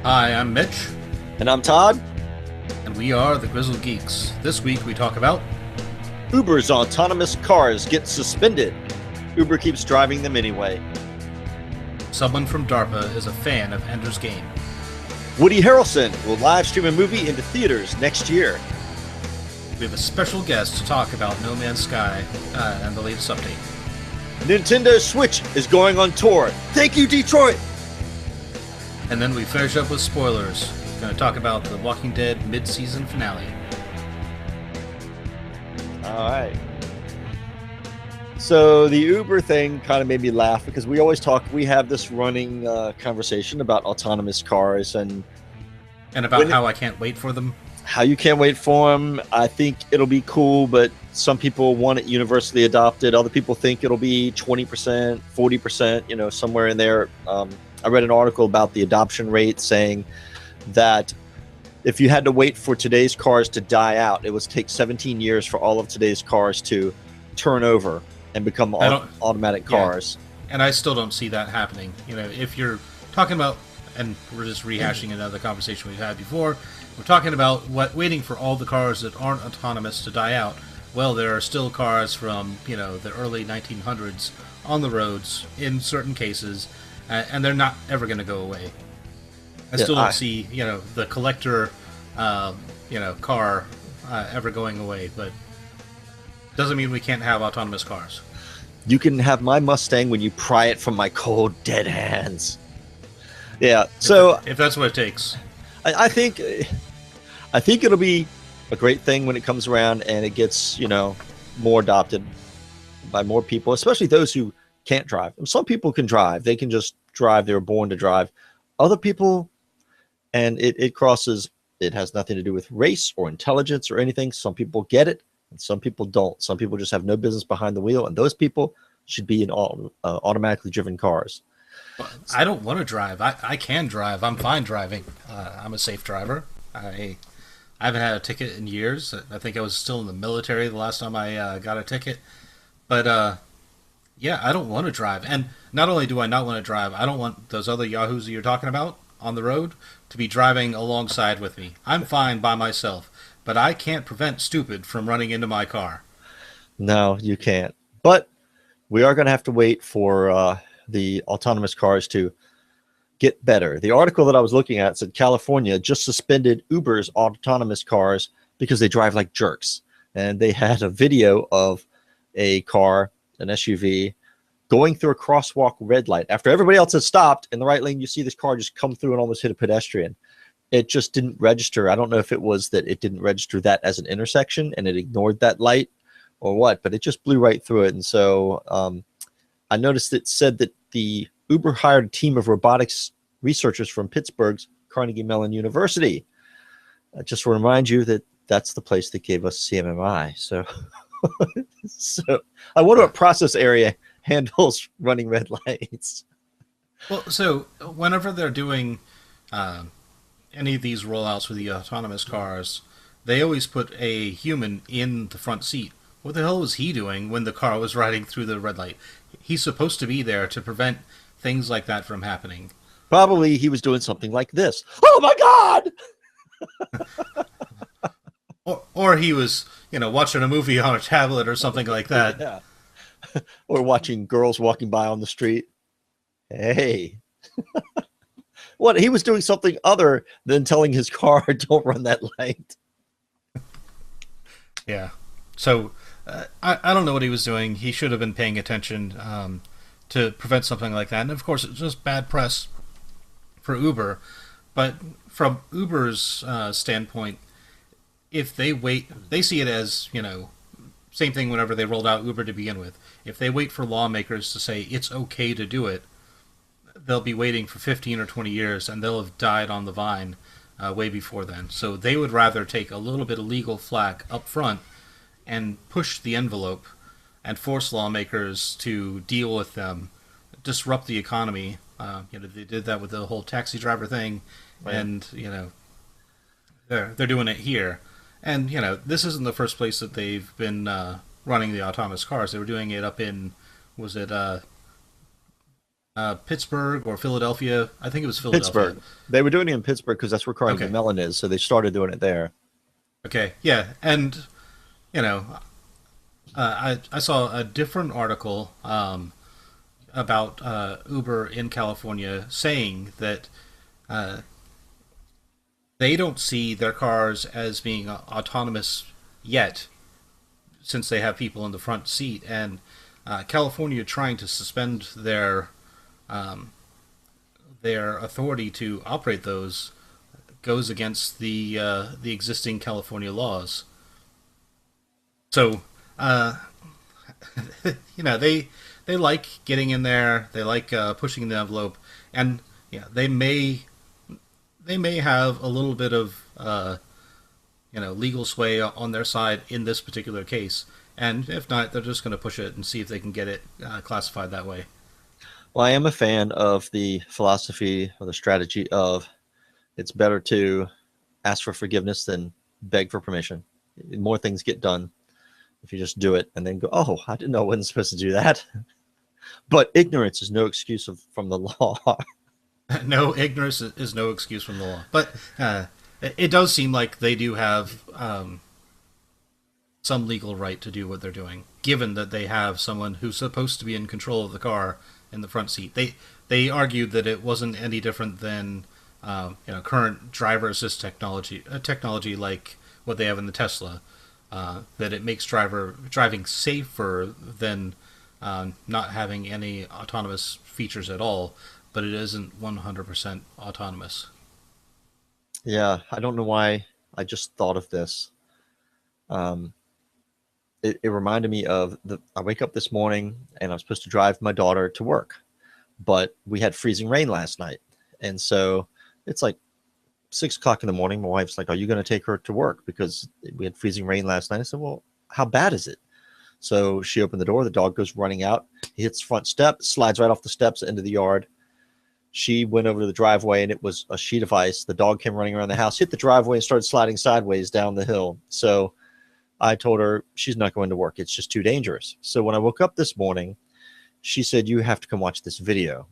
Hi, I'm Mitch, And I'm Todd. and we are the Grizzled Geeks. This week we talk about Uber's autonomous cars get suspended. Uber keeps driving them anyway. someone from DARPA is a fan of Ender's Game. Woody Harrelson will live stream a movie into theaters next year. We have a special guest to talk about No Man's Sky and the latest update. Nintendo Switch is going on tour. Thank you, Detroit! And then we finish up with spoilers. We're going to talk about the Walking Dead mid-season finale. All right. So the Uber thing kind of made me laugh because we have this running conversation about autonomous cars and And about how I can't wait for them. how you can't wait for them. I think it'll be cool, but some people want it universally adopted. Other people think it'll be 20%, 40%, somewhere in there. I read an article about the adoption rate saying that if you had to wait for today's cars to die out, it would take 17 years for all of today's cars to turn over and become automatic cars. Yeah, and I still don't see that happening. If you're talking about, and we're just rehashing another conversation we've had before, we're talking about waiting for all the cars that aren't autonomous to die out. Well, there are still cars from, the early 1900s on the roads in certain cases, and they're not ever going to go away. I still don't see, the collector, car ever going away, but doesn't mean we can't have autonomous cars. You can have my Mustang when you pry it from my cold, dead hands. Yeah, so If that's what it takes. I think it'll be a great thing when it comes around and it gets, more adopted by more people, especially those who can't drive. And some people can drive. They can just drive. They were born to drive. Other people, and it has nothing to do with race or intelligence or anything. Some people get it and some people don't. Some people just have no business behind the wheel, and those people should be in automatically driven cars. I don't want to drive. I can drive. I'm fine driving. I'm a safe driver. I haven't had a ticket in years. I think I was still in the military the last time I got a ticket. But yeah, I don't want to drive. And not only do I not want to drive, I don't want those other yahoos that you're talking about on the road to be driving alongside with me. I'm fine by myself, but I can't prevent stupid from running into my car. No, you can't. But we are going to have to wait for the autonomous cars to get better. The article that I was looking at said California just suspended Uber's autonomous cars because they drive like jerks. And they had a video of a car, an SUV, going through a crosswalk red light. After everybody else has stopped in the right lane, you see this car just come through and almost hit a pedestrian. It just didn't register. I don't know if it was that it didn't register that as an intersection and it ignored that light or what, but it just blew right through it. And so I noticed it said that the Uber hired a team of robotics researchers from Pittsburgh's Carnegie Mellon University. Just to remind you that that's the place that gave us CMMI. So, so I wonder what process area handles running red lights. Well, so whenever they're doing any of these rollouts with the autonomous cars, they always put a human in the front seat. What the hell was he doing when the car was riding through the red light? He's supposed to be there to prevent things like that from happening. Probably he was doing something like this. Oh my God! Or he was, watching a movie on a tablet or something like that. Yeah. Or watching girls walking by on the street. Hey. What? He was doing something other than telling his car, don't run that light. Yeah. So I don't know what he was doing. He should have been paying attention to prevent something like that. And of course, it's just bad press for Uber. But from Uber's standpoint, if they wait, they see it as, same thing whenever they rolled out Uber to begin with. If they wait for lawmakers to say it's okay to do it, they'll be waiting for 15 or 20 years and they'll have died on the vine way before then. So they would rather take a little bit of legal flack up front and push the envelope and force lawmakers to deal with them, disrupt the economy. They did that with the whole taxi driver thing, right. And they're doing it here. And this isn't the first place that they've been running the autonomous cars. They were doing it up in, was it Pittsburgh or Philadelphia. I think it was Philadelphia. Pittsburgh. They were doing it in Pittsburgh because that's where Carnegie Okay. Mellon is, so they started doing it there. Okay. Yeah. And, you know, I saw a different article about Uber in California saying that uh, they don't see their cars as being autonomous yet, since they have people in the front seat. And California trying to suspend um, their authority to operate those goes against the existing California laws. So, uh, they like getting in there. They like pushing the envelope, and yeah, they may have a little bit of legal sway on their side in this particular case. And if not, they're just going to push it and see if they can get it classified that way. Well, I am a fan of the philosophy or the strategy of it's better to ask for forgiveness than beg for permission. More things get done if you just do it and then go, oh, I didn't know I wasn't supposed to do that. But ignorance is no excuse from the law. No, ignorance is no excuse from the law. But it does seem like they do have some legal right to do what they're doing, given that they have someone who's supposed to be in control of the car in the front seat. They argued that it wasn't any different than current driver assist technology, technology like what they have in the Tesla. That it makes driving safer than not having any autonomous features at all, but it isn't 100% autonomous. Yeah, I don't know why I just thought of this. Um, it reminded me of I wake up this morning and I'm supposed to drive my daughter to work, but we had freezing rain last night. And so it's like 6 o'clock in the morning. My wife's like, are you going to take her to work? Because we had freezing rain last night. I said, well, how bad is it? So she opened the door. The dog goes running out. He hits the front step, slides right off the steps into the yard. She went over to the driveway and it was a sheet of ice. The dog came running around the house, hit the driveway and started sliding sideways down the hill. So I told her she's not going to work. It's just too dangerous. So when I woke up this morning, she said, you have to come watch this video.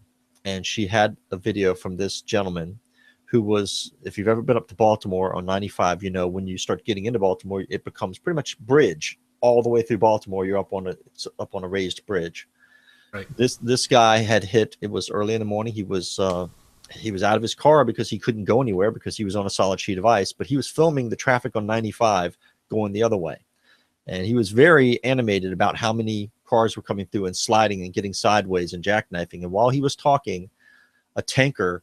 And she had a video from this gentleman who was, if you've ever been up to Baltimore on 95, when you start getting into Baltimore, it becomes pretty much bridge all the way through Baltimore. You're up on a raised bridge. Right. This guy had hit. It was early in the morning. He was out of his car because he couldn't go anywhere because he was on a solid sheet of ice. But he was filming the traffic on 95 going the other way, and he was very animated about how many cars were coming through and sliding and getting sideways and jackknifing. And while he was talking, a tanker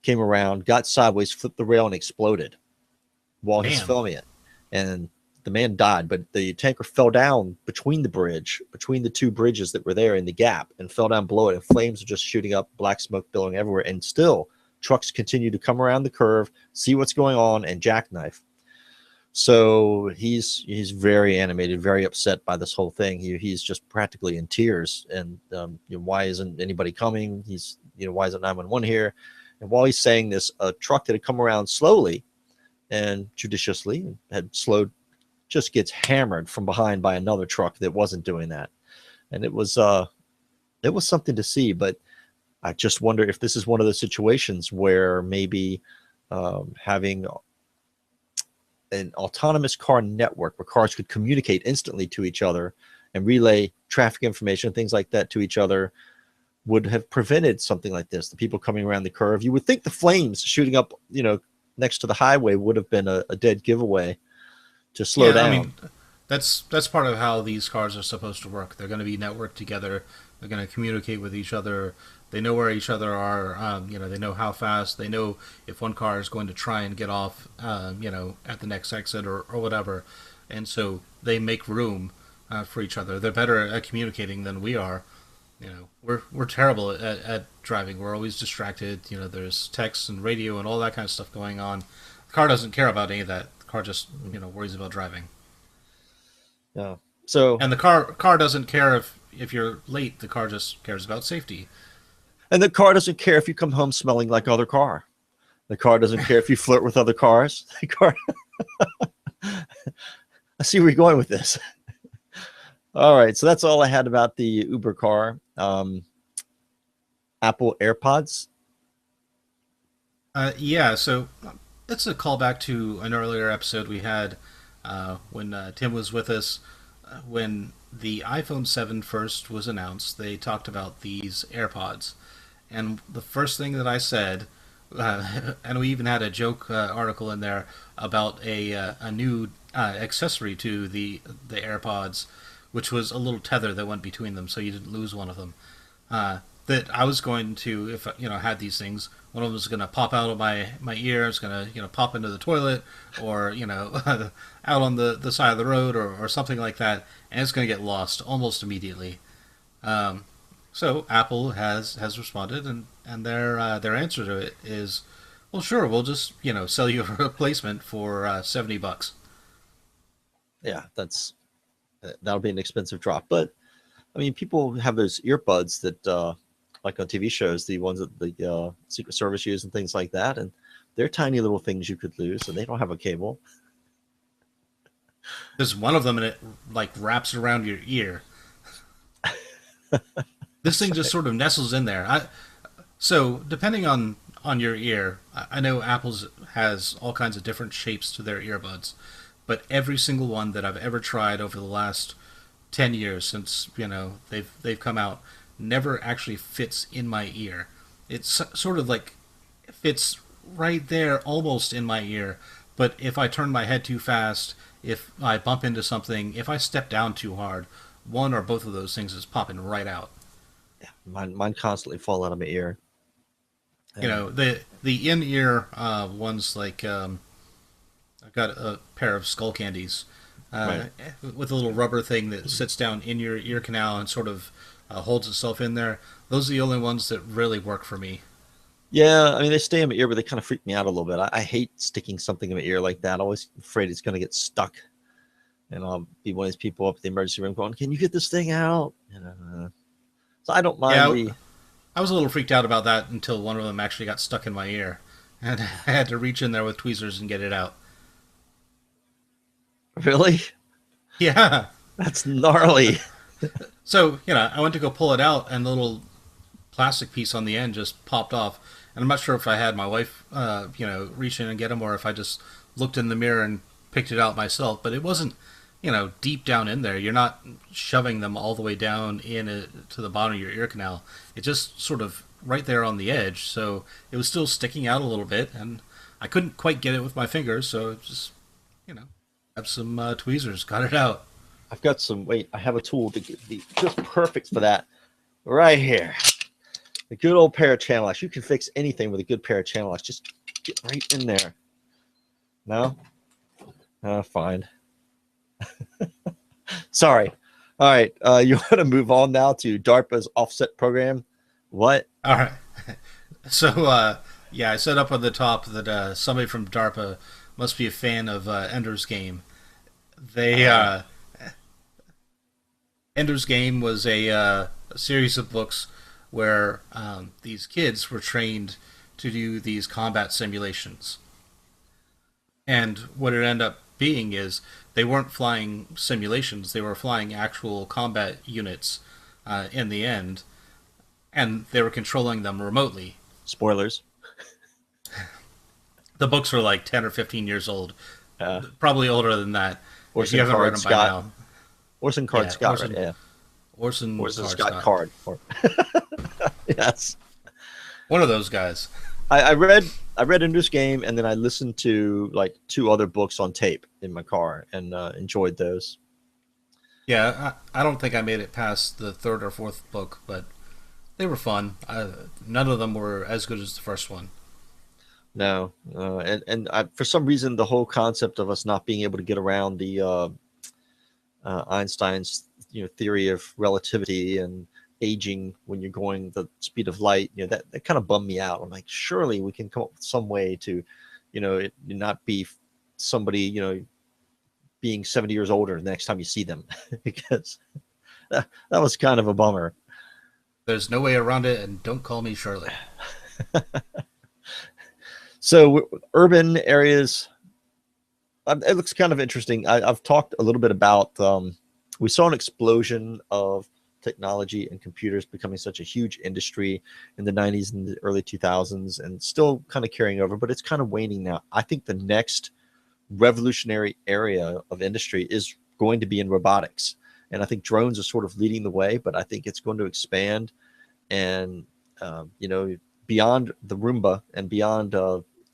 came around, got sideways, flipped the rail, and exploded while he's filming it. And the man died, but the tanker fell down between the two bridges that were there in the gap, and fell down below it. And flames are just shooting up, black smoke billowing everywhere. And still, trucks continue to come around the curve, see what's going on, and jackknife. So he's very animated, very upset by this whole thing. He's just practically in tears. And why isn't anybody coming? Why isn't 911 here? And while he's saying this, a truck that had come around slowly and judiciously had slowed just gets hammered from behind by another truck that wasn't doing that. And it was something to see. But I just wonder if this is one of those situations where maybe having an autonomous car network where cars could communicate instantly to each other and relay traffic information, things like that to each other, would have prevented something like this. The people coming around the curve, you would think the flames shooting up, next to the highway would have been a dead giveaway to slow down. I mean, that's part of how these cars are supposed to work. They're going to be networked together. They're going to communicate with each other. They know where each other are. They know how fast. They know if one car is going to try and get off, at the next exit or whatever. And so they make room for each other. They're better at communicating than we are. We're terrible at driving. We're always distracted. There's text and radio and all that kind of stuff going on. The car doesn't care about any of that. The car just, worries about driving. Yeah. So, and the car doesn't care if you're late. The car just cares about safety. And the car doesn't care if you come home smelling like other car. The car doesn't care if you flirt with other cars. The car. I see where you're going with this. All right, so that's all I had about the Uber car. Apple AirPods. Yeah, so it's a callback to an earlier episode we had when Tim was with us. When the iPhone 7 first was announced, they talked about these AirPods. And the first thing that I said, and we even had a joke article in there about a new accessory to the AirPods, which was a little tether that went between them, so you didn't lose one of them. That I was going to, if had these things, one of them was going to pop out of my ear. It's going to pop into the toilet, or out on the side of the road, or something like that, and it's going to get lost almost immediately. So Apple has responded, and their answer to it is, well, sure, we'll just sell you a replacement for $70. Yeah, that'll be an expensive drop. But I mean, people have those earbuds that like on TV shows, the ones that the Secret Service use and things like that, and they're tiny little things you could lose, and they don't have a cable. There's one of them, and it like wraps around your ear. This thing just sort of nestles in there. So depending on your ear, I know Apple's has all kinds of different shapes to their earbuds, but every single one that I've ever tried over the last 10 years since they've come out never actually fits in my ear. It's sort of like fits right there, almost in my ear. But if I turn my head too fast, if I bump into something, if I step down too hard, one or both of those things is popping right out. Yeah, mine constantly fall out of my ear. The in ear ones, like I've got a pair of skull candies Right. with a little rubber thing that sits down in your ear canal and sort of holds itself in there. Those are the only ones that really work for me. Yeah, I mean, they stay in my ear, but they kind of freak me out a little bit. I hate sticking something in my ear like that. I'm always afraid it's going to get stuck. And I'll be one of these people up at the emergency room going, "Can you get this thing out?" So I don't mind Yeah, I was a little freaked out about that until one of them actually got stuck in my ear. And I had to reach in there with tweezers and get it out. Really? Yeah. That's gnarly. So, I went to go pull it out, and the little plastic piece on the end just popped off. And I'm not sure if I had my wife, reach in and get him, or if I just looked in the mirror and picked it out myself. But it wasn't, deep down in there. You're not shoving them all the way down to the bottom of your ear canal. It just sort of right there on the edge. So it was still sticking out a little bit, and I couldn't quite get it with my fingers. So it just, have some tweezers, got it out. I've got some, wait, I have a tool to be just perfect for that right here. A good old pair of channel locks. You can fix anything with a good pair of channel locks. Just get right in there. No? Fine. Sorry. All right. You want to move on now to DARPA's offset program? What? All right. So, yeah, I said up on the top that somebody from DARPA must be a fan of Ender's Game. Ender's Game was a series of books where these kids were trained to do these combat simulations. And what it ended up being is they weren't flying simulations, they were flying actual combat units in the end, and they were controlling them remotely. Spoilers. The books were like 10 or 15 years old. Probably older than that. If you Orson haven't read Card them by Scott. now. Orson Card Yeah, Scott, Orson, right? Yeah. Orson Scott Card. Yes. One of those guys. I read Ender's Game, and then I listened to like 2 other books on tape in my car, and enjoyed those. Yeah, I don't think I made it past the 3rd or 4th book, but they were fun. None of them were as good as the first one. No, and for some reason, the whole concept of us not being able to get around the Einstein's theory of relativity and aging when you're going the speed of light, that kind of bummed me out. I'm like, surely we can come up with some way to, it not be somebody, being 70 years older the next time you see them, because that was kind of a bummer. There's no way around it, and don't call me Shirley. So urban areas, it looks kind of interesting. I've talked a little bit about, we saw an explosion of technology and computers becoming such a huge industry in the 90s and the early 2000s, and still kind of carrying over, but it's kind of waning now. I think the next revolutionary area of industry is going to be in robotics. And I think drones are sort of leading the way, but I think it's going to expand and, beyond the Roomba and beyond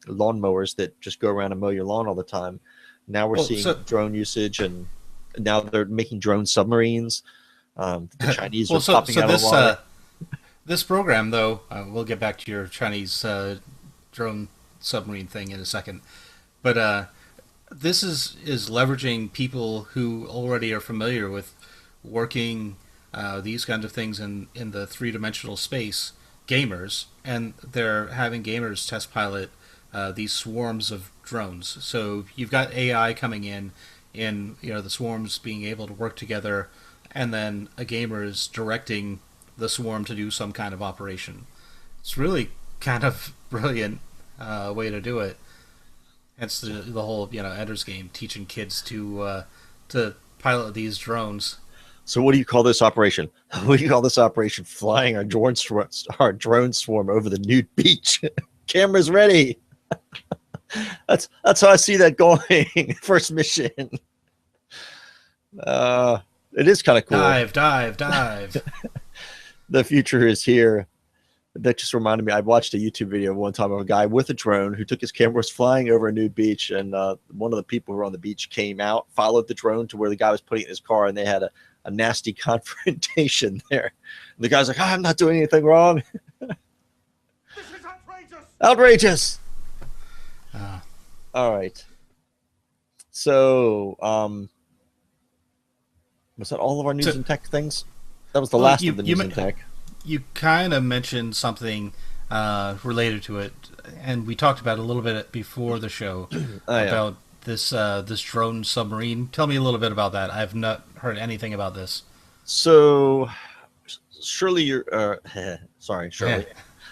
lawnmowers that just go around and mow your lawn all the time. Now we're seeing drone usage, and now they're making drone submarines. The Chinese are popping out of the water. This program, though, we'll get back to your Chinese drone submarine thing in a second. But this is leveraging people who already are familiar with working these kinds of things in the three-dimensional space, gamers, and they're having gamers test pilot these swarms of drones. So you've got AI coming in the swarms being able to work together, and then a gamer is directing the swarm to do some kind of operation. It's really kind of brilliant way to do it. Hence the whole Ender's Game, teaching kids to pilot these drones. So what do you call this operation? What do you call this operation? Flying our drone swarm over the nude beach. Cameras ready. That's how I see that going. First mission. It is kind of cool. Dive. The future is here. That just reminded me, I watched a YouTube video one time of a guy with a drone who took his camera, was flying over a nude beach, and one of the people who were on the beach came out, followed the drone to where the guy was putting it in his car, and they had a nasty confrontation there. And the guy's like, I'm not doing anything wrong. This is outrageous. All right. So, was that all of our news and tech things? That was the last of the news and tech. You kind of mentioned something related to it, and we talked about it a little bit before the show about this drone submarine. Tell me a little bit about that. I've not heard anything about this. So, surely you're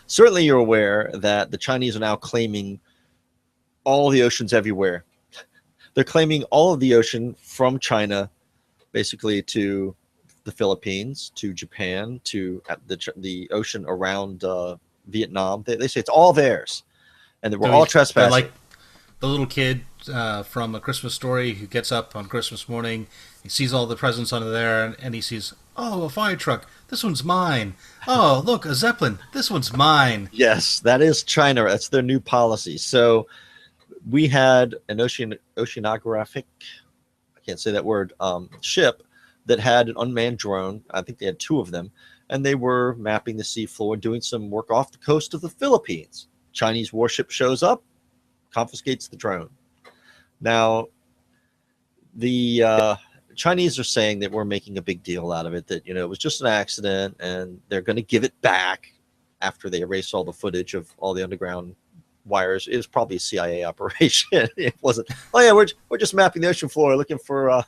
certainly you're aware that the Chinese are now claiming all the oceans everywhere. They're claiming all of the ocean from China, basically to the Philippines, to Japan, to the ocean around Vietnam. They say it's all theirs, and that we're all trespassing. Like the little kid from A Christmas Story who gets up on Christmas morning, he sees all the presents under there, and he sees, oh, a fire truck. This one's mine. Oh, look, a Zeppelin. This one's mine. Yes, that is China. That's their new policy. So we had an oceanographic, I can't say that word, ship that had an unmanned drone. I think they had two of them, and they were mapping the seafloor, doing some work off the coast of the Philippines. Chinese warship shows up, confiscates the drone. Now, the Chinese are saying that we're making a big deal out of it, that it was just an accident, and they're going to give it back after they erase all the footage of all the underground wires. It was probably a CIA operation. It wasn't, oh yeah, we're just mapping the ocean floor, looking for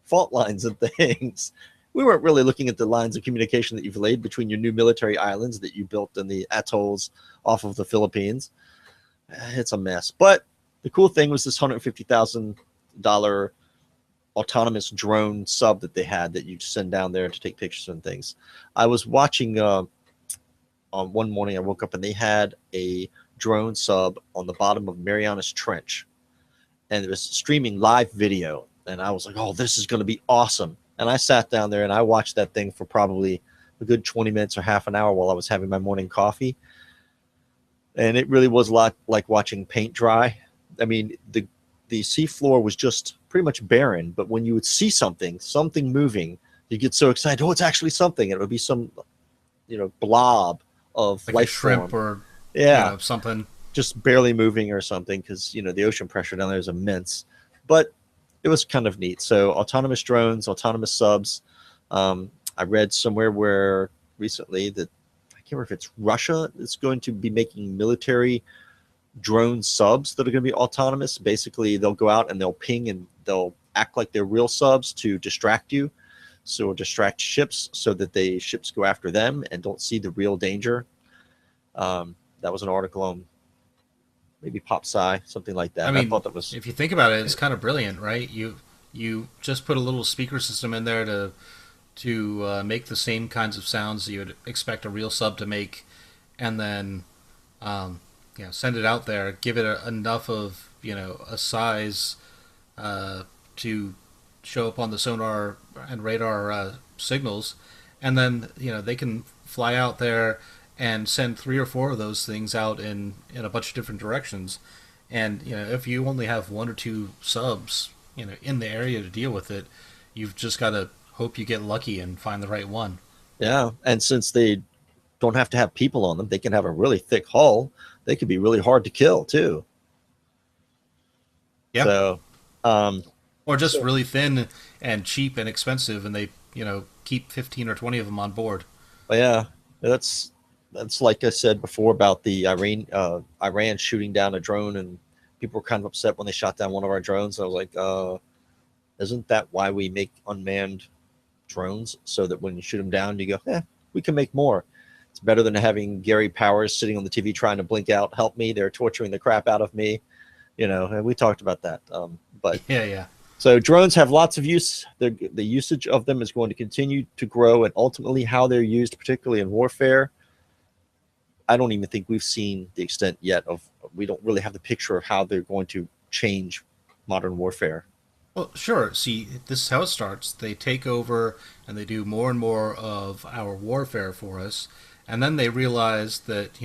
fault lines and things. We weren't really looking at the lines of communication that you've laid between your new military islands that you built in the atolls off of the Philippines. It's a mess. But the cool thing was this $150,000 autonomous drone sub that they had that you send down there to take pictures and things. I was watching on one morning, I woke up and they had a drone sub on the bottom of Marianas Trench, and it was streaming live video, and I was like, oh, this is going to be awesome. And I sat down there and I watched that thing for probably a good 20 minutes or half an hour while I was having my morning coffee, and it really was a lot like watching paint dry. I mean, the seafloor was just pretty much barren, but when you would see something moving, you get so excited, oh, it's actually something, and it would be some blob of like life a shrimp form. or something just barely moving or something, because the ocean pressure down there is immense. But it was kind of neat. So autonomous drones, autonomous subs. I read somewhere where recently that, I can't remember if it's Russia, is going to be making military drone subs that are going to be autonomous. Basically, they'll go out and they'll ping and they'll act like they're real subs to distract you. So distract ships so that the ships go after them and don't see the real danger. That was an article on maybe PopSci, something like that. I mean, I thought that was, if you think about it, it's kind of brilliant, right? You just put a little speaker system in there to make the same kinds of sounds you would expect a real sub to make, and then send it out there, give it enough of a size to show up on the sonar and radar signals, and then they can fly out there and send 3 or 4 of those things out in a bunch of different directions. And if you only have 1 or 2 subs in the area to deal with it, you've just got to hope you get lucky and find the right one. Yeah, and since they don't have to have people on them, they can have a really thick hull. They could be really hard to kill too. Yeah. So, or just really thin and cheap and expensive, and they keep 15 or 20 of them on board. Yeah, that's like I said before about the Iran shooting down a drone, and people were kind of upset when they shot down one of our drones. I was like, isn't that why we make unmanned drones, so that when you shoot them down, you go, we can make more. It's better than having Gary Powers sitting on the TV trying to blink out, help me. They're torturing the crap out of me. And we talked about that. But yeah. So drones have lots of use. The usage of them is going to continue to grow, and ultimately how they're used, particularly in warfare, I don't even think we've seen the extent yet of. We don't really have the picture of how they're going to change modern warfare. Well, sure. See, this is how it starts. They take over and they do more and more of our warfare for us. And then they realize that,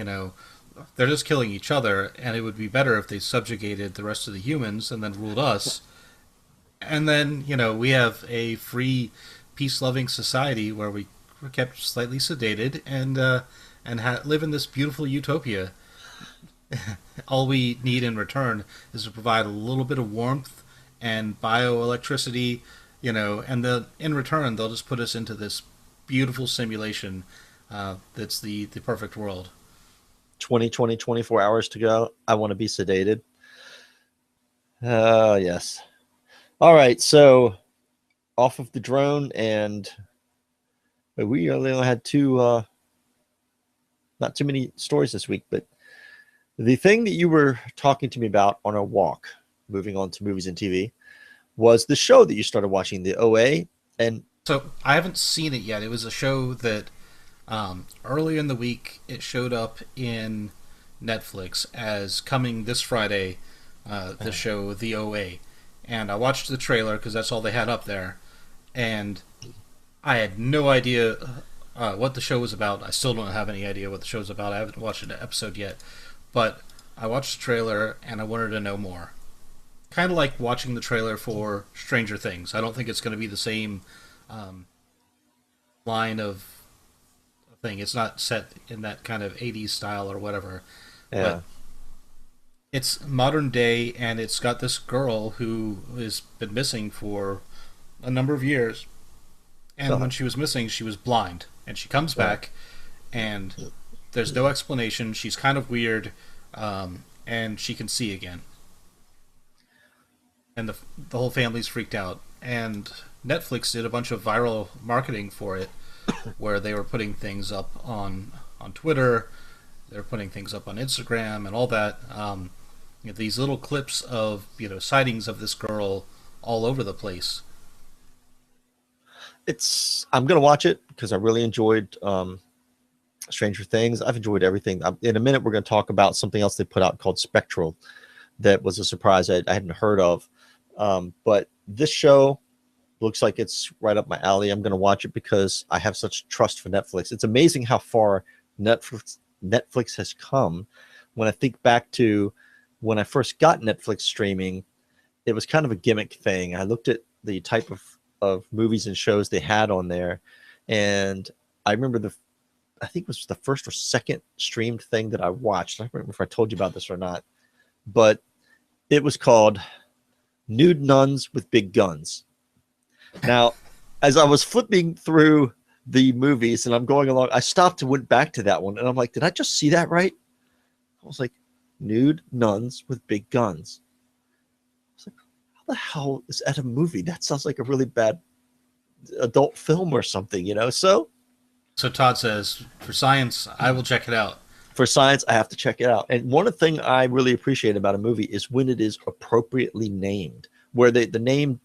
they're just killing each other, and it would be better if they subjugated the rest of the humans and then ruled us. And then, we have a free, peace-loving society where we're kept slightly sedated and live in this beautiful utopia. All we need in return is to provide a little bit of warmth and bioelectricity, and in return they'll just put us into this beautiful simulation that's the perfect world. 24 hours to go. I want to be sedated. Yes. All right, so off of the drone, and we only had 2, not too many stories this week, but the thing that you were talking to me about on our walk, moving on to movies and TV, was the show that you started watching, the OA. And so I haven't seen it yet. It was a show that earlier in the week it showed up in Netflix as coming this Friday, the show The OA. And I watched the trailer because that's all they had up there. And I had no idea what the show was about. I still don't have any idea what the show's about. I haven't watched an episode yet. But I watched the trailer and I wanted to know more. Kind of like watching the trailer for Stranger Things. I don't think it's going to be the same line of thing. It's not set in that kind of 80s style or whatever. yeah, But it's modern day, and it's got this girl who has been missing for a number of years. And when she was missing, she was blind. And she comes back, and there's no explanation. She's kind of weird, and she can see again. And the whole family's freaked out. And Netflix did a bunch of viral marketing for it, where they were putting things up on Twitter, they were putting things up on Instagram, and all that. These little clips of sightings of this girl all over the place. I'm gonna watch it because I really enjoyed Stranger Things. I've enjoyed everything. In a minute, we're going to talk about something else they put out called Spectral. That was a surprise I hadn't heard of. But this show looks like it's right up my alley. I'm going to watch it because I have such trust for Netflix. It's amazing how far Netflix has come. When I think back to when I first got Netflix streaming, it was kind of a gimmick thing. I looked at the type of movies and shows they had on there, and I remember I think it was the first or second streamed thing that I watched. I don't remember if I told you about this or not, but it was called Nude Nuns with Big Guns. Now, as I was flipping through the movies and I'm going along, I stopped and went back to that one, and I'm like, did I just see that right? I was like, Nude Nuns with Big Guns. I was like, how the hell is that a movie? That sounds like a really bad adult film or something, So Todd says, for science, I will check it out. For science, I have to check it out. And one thing I really appreciate about a movie is when it is appropriately named, where the name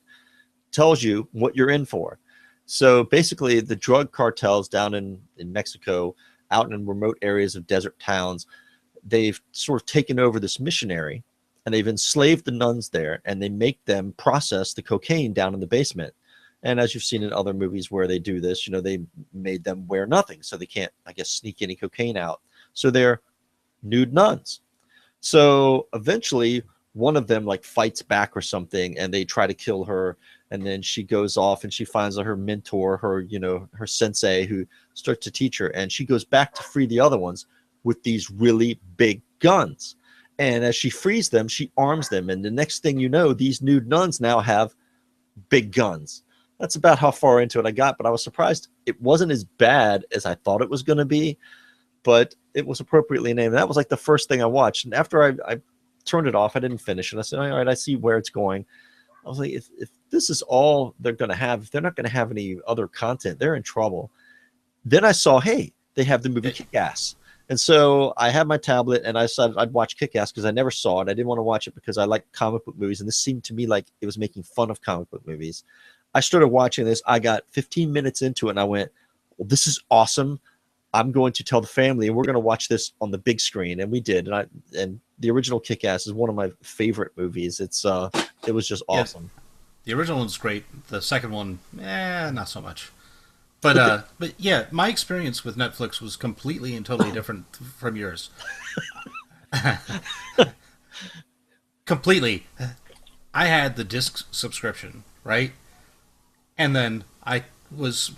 tells you what you're in for. So basically, the drug cartels down in Mexico, out in remote areas of desert towns, they've sort of taken over this missionary, and they've enslaved the nuns there, and they make them process the cocaine down in the basement. And as you've seen in other movies where they do this, they made them wear nothing, so they can't, I guess, sneak any cocaine out. So they're nude nuns. So eventually, one of them like fights back or something, and they try to kill her. And then she goes off and she finds her mentor, her sensei, who starts to teach her. And she goes back to free the other ones with these really big guns. And as she frees them, she arms them. And the next thing you know, these nude nuns now have big guns. That's about how far into it I got, but I was surprised it wasn't as bad as I thought it was going to be, but it was appropriately named. And that was like the first thing I watched. And after I turned it off, I didn't finish it. I said, all right, I see where it's going. I was like, if this is all they're going to have, if they're not going to have any other content, they're in trouble. Then I saw, hey, they have the movie Kick-Ass. And so I had my tablet and I decided I'd watch Kick-Ass because I never saw it. I didn't want to watch it because I like comic book movies. And this seemed to me like it was making fun of comic book movies. I started watching this. I got 15 minutes into it and I went, well, this is awesome. I'm going to tell the family and we're going to watch this on the big screen. And we did. And the original Kick-Ass is one of my favorite movies. It was just awesome. Yeah, the original one's great. The second one, not so much. But yeah, my experience with Netflix was completely and totally different from yours. Completely. I had the disc subscription, right? And then I was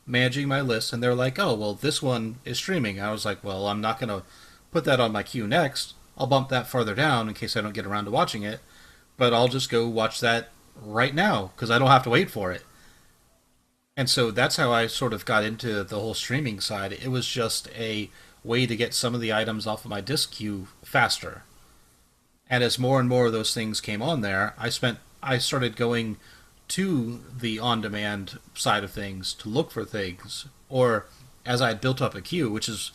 managing my list, and they're like, oh, well, this one is streaming. I was like, well, I'm not going to put that on my queue next. I'll bump that farther down in case I don't get around to watching it. But I'll just go watch that right now because I don't have to wait for it. And so that's how I sort of got into the whole streaming side. It was just a way to get some of the items off of my disc queue faster. And as more and more of those things came on there, I started going to the on-demand side of things to look for things. Or as I had built up a queue, which is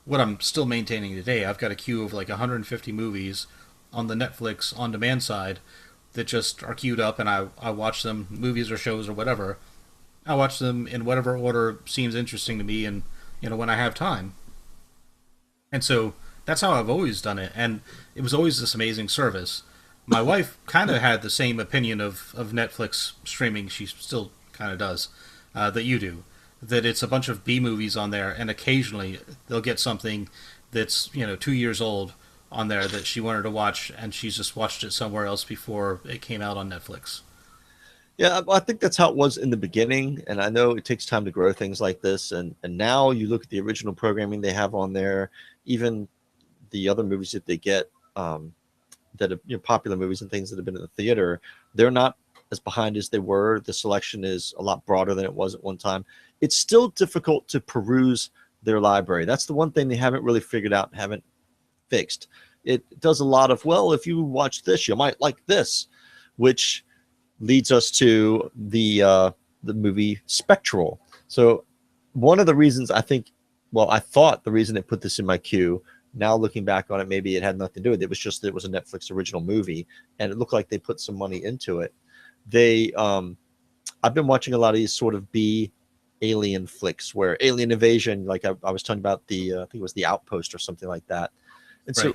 what I'm still maintaining today, I've got a queue of like 150 movies on the Netflix on-demand side that just are queued up, and I watch them, movies or shows or whatever. I watch them in whatever order seems interesting to me, and when I have time. And so that's how I've always done it, and it was always this amazing service. My wife kind of had the same opinion of Netflix streaming. She still kind of does, that you do. That it's a bunch of B movies on there, and occasionally they'll get something that's 2 years old on there that she wanted to watch, and she's just watched it somewhere else before it came out on Netflix. Yeah, I think that's how it was in the beginning, and I know it takes time to grow things like this. And now you look at the original programming they have on there, even the other movies that they get, that are popular movies and things that have been in the theater, they're not as behind as they were. The selection is a lot broader than it was at one time. It's still difficult to peruse their library. That's the one thing they haven't really figured out and haven't fixed. It does a lot of, well, if you watch this, you might like this, which leads us to the movie Spectral. So one of the reasons I thought the reason it put this in my queue, now looking back on it, maybe it had nothing to do with it. It was just that it was a Netflix original movie, and it looked like they put some money into it. I've been watching a lot of these sort of B alien flicks where alien invasion, like I was talking about I think it was The Outpost or something like that. And right. So,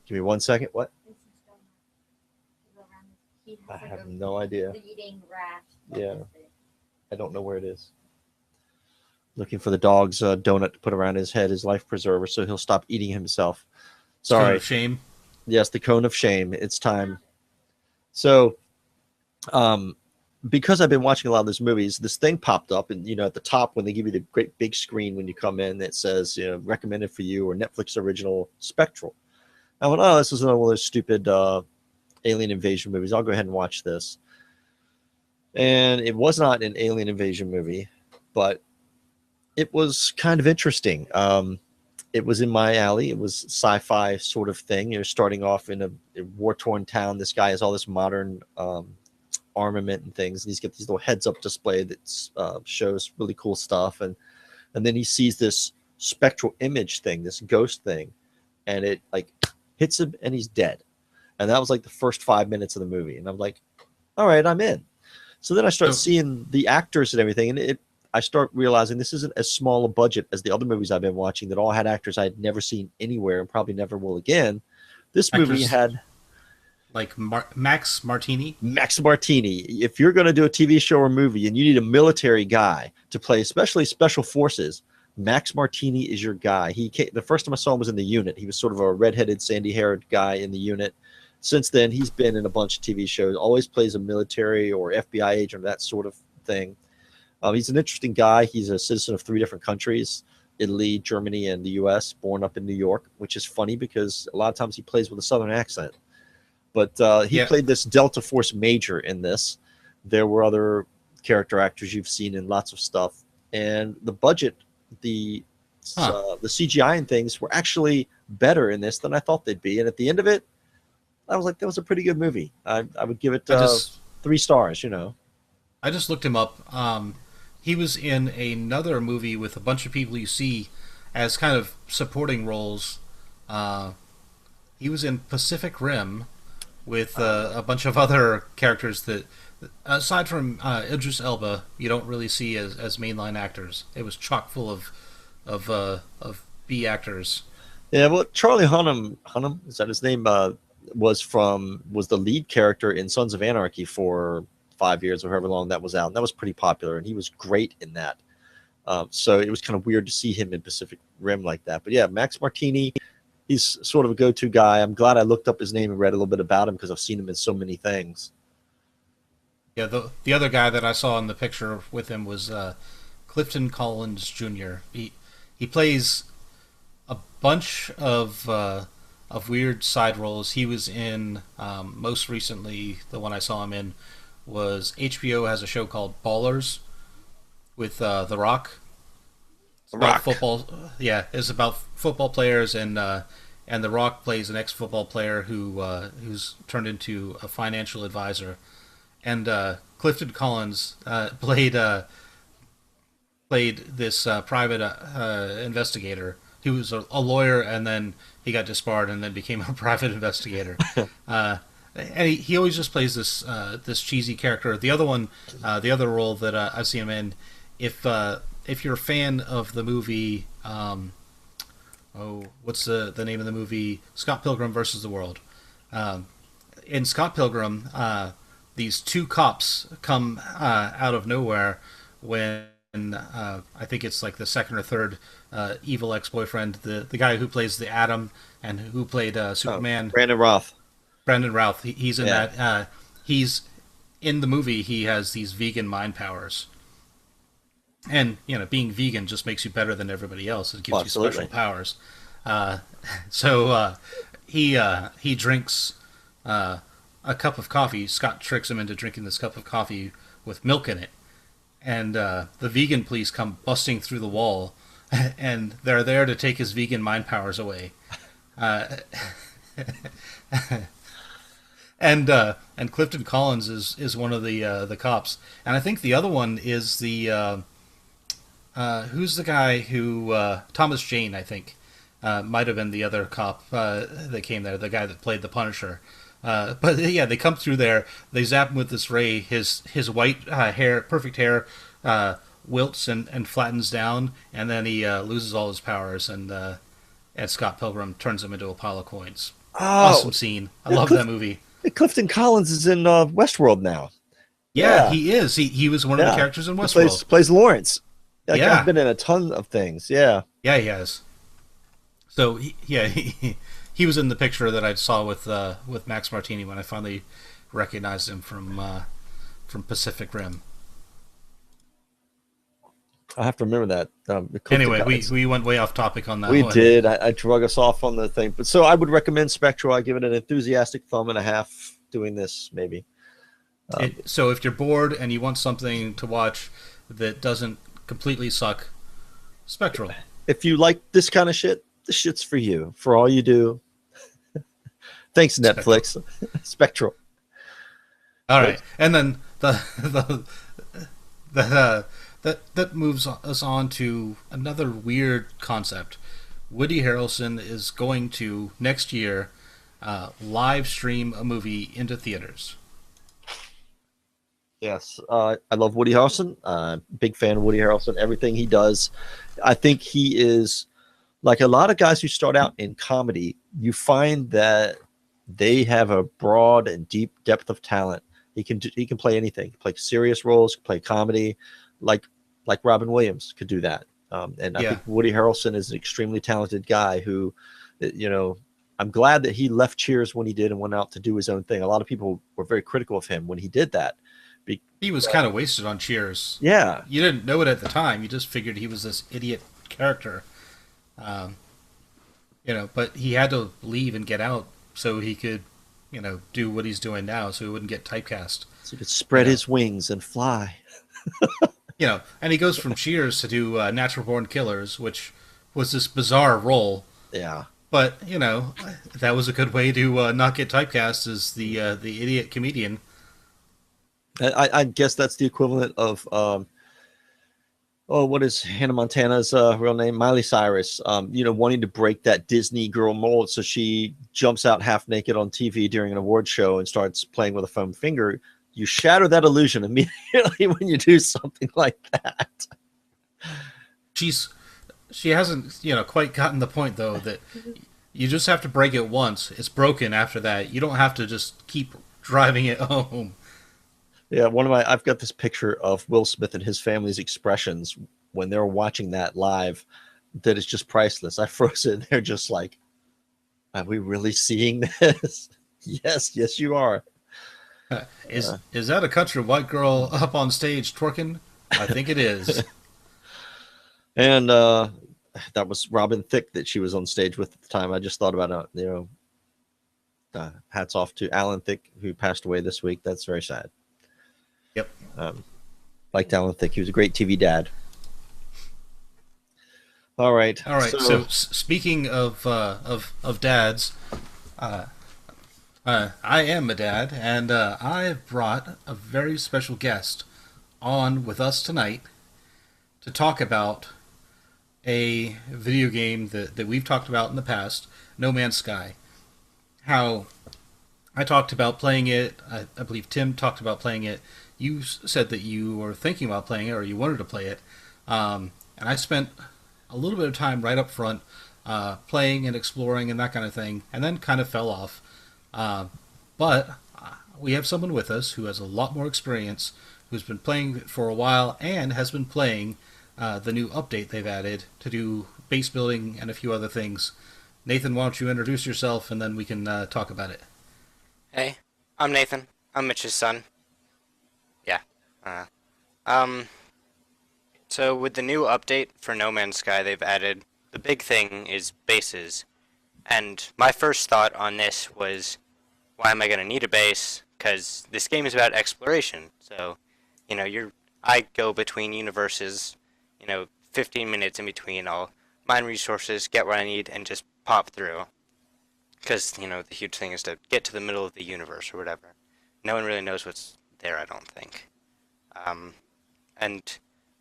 give me 1 second. What? I have no idea. Yeah, I don't know where it is. Looking for the dog's donut to put around his head, his life preserver, so he'll stop eating himself. Sorry. Cone of shame. Yes, the cone of shame. It's time. So, because I've been watching a lot of those movies, this thing popped up, and at the top when they give you the great big screen when you come in, it says recommended for you or Netflix original Spectral. I went, oh, this is one of those stupid alien invasion movies. I'll go ahead and watch this. And it was not an alien invasion movie, but it was kind of interesting. It was in my alley. It was sci-fi sort of thing. You're starting off in a war-torn town. This guy has all this modern armament and things, and he's got these little heads-up display that shows really cool stuff. And then he sees this spectral image thing, this ghost thing, and it like hits him, and he's dead. And that was like the first 5 minutes of the movie. And I'm like, all right, I'm in. So then I start So seeing the actors and everything, and I start realizing this isn't as small a budget as the other movies I've been watching that all had actors I had never seen anywhere and probably never will again. This movie actors had like Max Martini. Max Martini. If you're going to do a TV show or movie and you need a military guy to play, especially special forces, Max Martini is your guy. The first time I saw him was in The Unit. He was sort of a redheaded, sandy-haired guy in The Unit. Since then, he's been in a bunch of TV shows. Always plays a military or FBI agent, that sort of thing. He's an interesting guy. He's a citizen of 3 different countries: Italy, Germany, and the U.S. Born up in New York, which is funny because a lot of times he plays with a Southern accent. But he Yeah. played this Delta Force major in this. There were other character actors you've seen in lots of stuff, and the budget, the the CGI and things were actually better in this than I thought they'd be. And at the end of it, I was like, that was a pretty good movie. I would give it I just 3 stars. You know, I just looked him up. He was in another movie with a bunch of people you see as kind of supporting roles. He was in Pacific Rim with a bunch of other characters that, aside from Idris Elba, you don't really see as mainline actors. It was chock full of B actors. yeah. Well, Charlie Hunnam, is that his name? Was the lead character in Sons of Anarchy for 5 years or however long that was out, and that was pretty popular, and he was great in that. So it was kind of weird to see him in Pacific Rim like that. But yeah, Max Martini, he's sort of a go-to guy. I'm glad I looked up his name and read a little bit about him because I've seen him in so many things. Yeah, the other guy that I saw in the picture with him was Clifton Collins Jr. He plays a bunch of weird side roles. He was in most recently, the one I saw him in was HBO has a show called Ballers with The Rock. It's The about Rock. football. Yeah, it's about football players, and The Rock plays an ex-football player who's turned into a financial advisor. And Clifton Collins played this private investigator. He was a lawyer, and then he got disbarred, and then became a private investigator. And he always just plays this cheesy character. The other one, the other role that I've seen him in, if you're a fan of the movie, what's the name of the movie? Scott Pilgrim versus the World. In Scott Pilgrim, these 2 cops come out of nowhere when I think it's like the second or third evil ex-boyfriend, the guy who plays the Atom and who played Superman. Brandon Roth. Brandon Routh, he's in Yeah. that. He's in the movie. He has these vegan mind powers, and being vegan just makes you better than everybody else. It gives Oh, you absolutely. special powers. So he drinks a cup of coffee. Scott tricks him into drinking this cup of coffee with milk in it, and the vegan police come busting through the wall, and they're there to take his vegan mind powers away. And Clifton Collins is one of the cops, and I think the other one is the who's the guy who Thomas Jane, I think, might have been the other cop that came there, the guy that played the Punisher. But yeah, they come through there, they zap him with this ray. His white hair, perfect hair, wilts and flattens down, and then he loses all his powers, and Scott Pilgrim turns him into a pile of coins. Awesome scene. I love that movie. Clifton Collins is in Westworld now. Yeah, he is. He was one of the characters in He Westworld. plays Lawrence. That Yeah. guy's been in a ton of things. Yeah. Yeah, he has. So he was in the picture that I saw with Max Martini when I finally recognized him from Pacific Rim. I have to remember that. Anyway, we went way off topic on that We one. did. I drug us off on the thing. But so I would recommend Spectral. I give it an enthusiastic thumb and a half doing this, maybe. So if you're bored and you want something to watch that doesn't completely suck, Spectral. If you like this kind of shit, this shit's for you. For all you do. Thanks, Netflix. Spectral. All right, and then that moves us on to another weird concept. Woody Harrelson is going to next year live stream a movie into theaters. Yes, I love Woody Harrelson. Big fan of Woody Harrelson. Everything he does, I think he is like a lot of guys who start out in comedy. You find that they have a broad and deep depth of talent. He can play anything. He can play serious roles, play comedy, like like Robin Williams could do that. And I Yeah. think Woody Harrelson is an extremely talented guy who, you know, I'm glad that he left Cheers when he did and went out to do his own thing. A lot of people were very critical of him when he did that. He was kind of wasted on Cheers. Yeah, You didn't know it at the time. You just figured he was this idiot character. Um, but he had to leave and get out so he could, do what he's doing now so he wouldn't get typecast. so he could You spread know, his wings and fly. and he goes from Cheers to do Natural Born Killers, which was this bizarre role. Yeah. But, that was a good way to not get typecast as the idiot comedian. I guess that's the equivalent of what is Hannah Montana's real name? Miley Cyrus. Wanting to break that Disney girl mold, so she jumps out half naked on TV during an award show and starts playing with a foam finger. You shatter that illusion immediately when you do something like that. She's she hasn't, quite gotten the point though that you just have to break it once. It's broken after that. You don't have to just keep driving it home. Yeah, I've got this picture of Will Smith and his family's expressions when they're watching that live that is just priceless. I froze it. They're just like, are we really seeing this? Yes, you are. Is that a country white girl up on stage twerking? I think it is. And that was Robin Thicke that she was on stage with at the time. I just thought about it. Hats off to Alan Thicke, who passed away this week. That's very sad. Yep. Liked Alan Thicke. He was a great TV dad. All right. All right. So, speaking of dads, I am a dad, and I've brought a very special guest on with us tonight to talk about a video game that we've talked about in the past, No Man's Sky. How I talked about playing it. I believe Tim talked about playing it. You said that you were thinking about playing it or you wanted to play it. And I spent a little bit of time right up front playing and exploring and that kind of thing, and then kind of fell off. But we have someone with us who has a lot more experience, who's been playing for a while and has been playing the new update they've added to do base building and a few other things. Nathan, why don't you introduce yourself and then we can talk about it. Hey, I'm Nathan. I'm Mitch's son. Yeah. Um, so with the new update for No Man's Sky, they've added, the big thing is bases. And my first thought on this was, why am I going to need a base? Because this game is about exploration. So, I go between universes, 15 minutes in between. I'll mine resources, get what I need, and just pop through. Because, the huge thing is to get to the middle of the universe or whatever. No one really knows what's there, I don't think. And